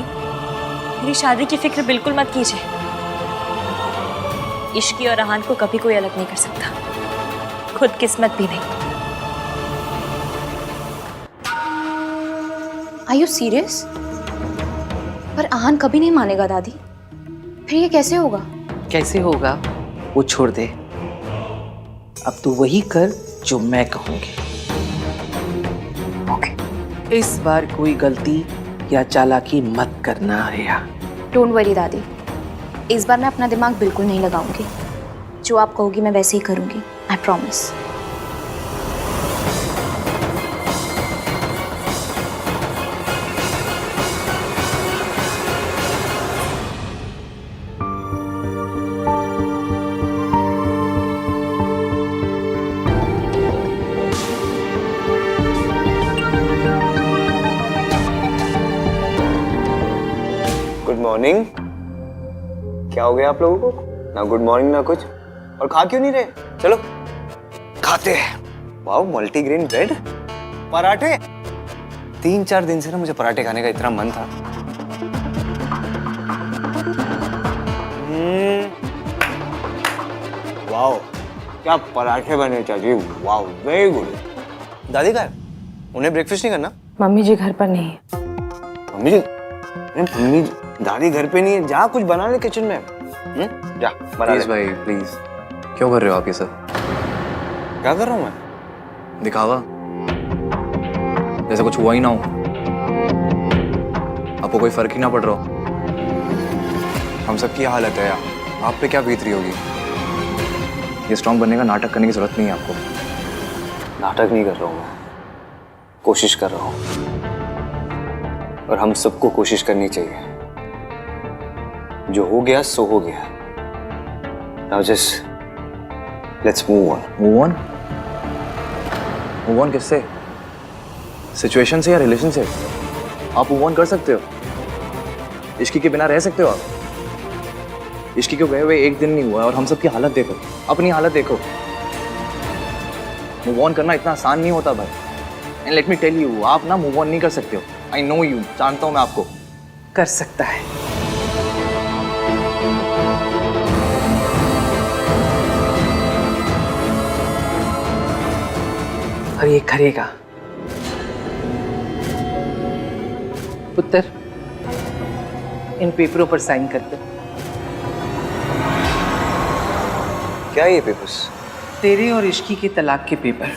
मेरी शादी की फिक्र बिल्कुल मत कीजिए। इश्की और आहान को कभी कोई अलग नहीं कर सकता, खुद किस्मत भी नहीं। Are you serious? पर आहान कभी नहीं मानेगा दादी, फिर ये कैसे होगा? कैसे होगा वो छोड़ दे, अब तू वही कर जो मैं कहूंगी। ओके, इस बार कोई गलती या चालाकी मत करना रिया। डोंट वरी दादी, इस बार मैं अपना दिमाग बिल्कुल नहीं लगाऊंगी। जो आप कहोगी मैं वैसे ही करूंगी, आई प्रॉमिस। Good morning. क्या हो गया आप लोगों को? ना गुड मॉर्निंग ना कुछ, और खा क्यों नहीं रहे? चलो खाते हैं। वाओ, मल्टीग्रेन ब्रेड, पराठे। 3-4 दिन से ना मुझे पराठे खाने का इतना मन था। वाओ, क्या पराठे बने चाची, वाओ वेरी गुड। दादी का है? उन्हें ब्रेकफास्ट नहीं करना? मम्मी जी घर पर नहीं है। मम्मी जी? मम्मी दादी घर पे नहीं है, जा कुछ बना ले किचन में। जा बना ले। प्लीज भाई प्लीज, क्यों कर रहे हो आप ये सब? क्या कर रहा हूँ मैं? दिखावा, जैसे कुछ हुआ ही ना हो, आपको कोई फर्क ही ना पड़ रहा हो। हम सबकी हालत है यार, आप पे क्या बीत रही होगी। ये स्ट्रॉन्ग बनने का नाटक करने की जरूरत नहीं है आपको। नाटक नहीं कर रहा हूँ मैं, कोशिश कर रहा हूँ, और हम सबको कोशिश करनी चाहिए। जो हो गया सो हो गया। Now just let's move on. Move on? Move on किससे? सिचुएशन से या रिलेशन से? आप मूव ऑन कर सकते हो, इश्की के बिना रह सकते हो आप। इश्की को गए हुए एक दिन नहीं हुआ और हम सब की हालत देखो, अपनी हालत देखो। मूव ऑन करना इतना आसान नहीं होता भाई। And let me tell you, आप ना मूव ऑन नहीं कर सकते हो। आई नो यू, जानता हूं मैं आपको। कर सकता है। और ये करेगा। पुत्र, इन पेपरों पर साइन कर दो। क्या है ये पेपर्स? तेरे और इश्की के तलाक के पेपर।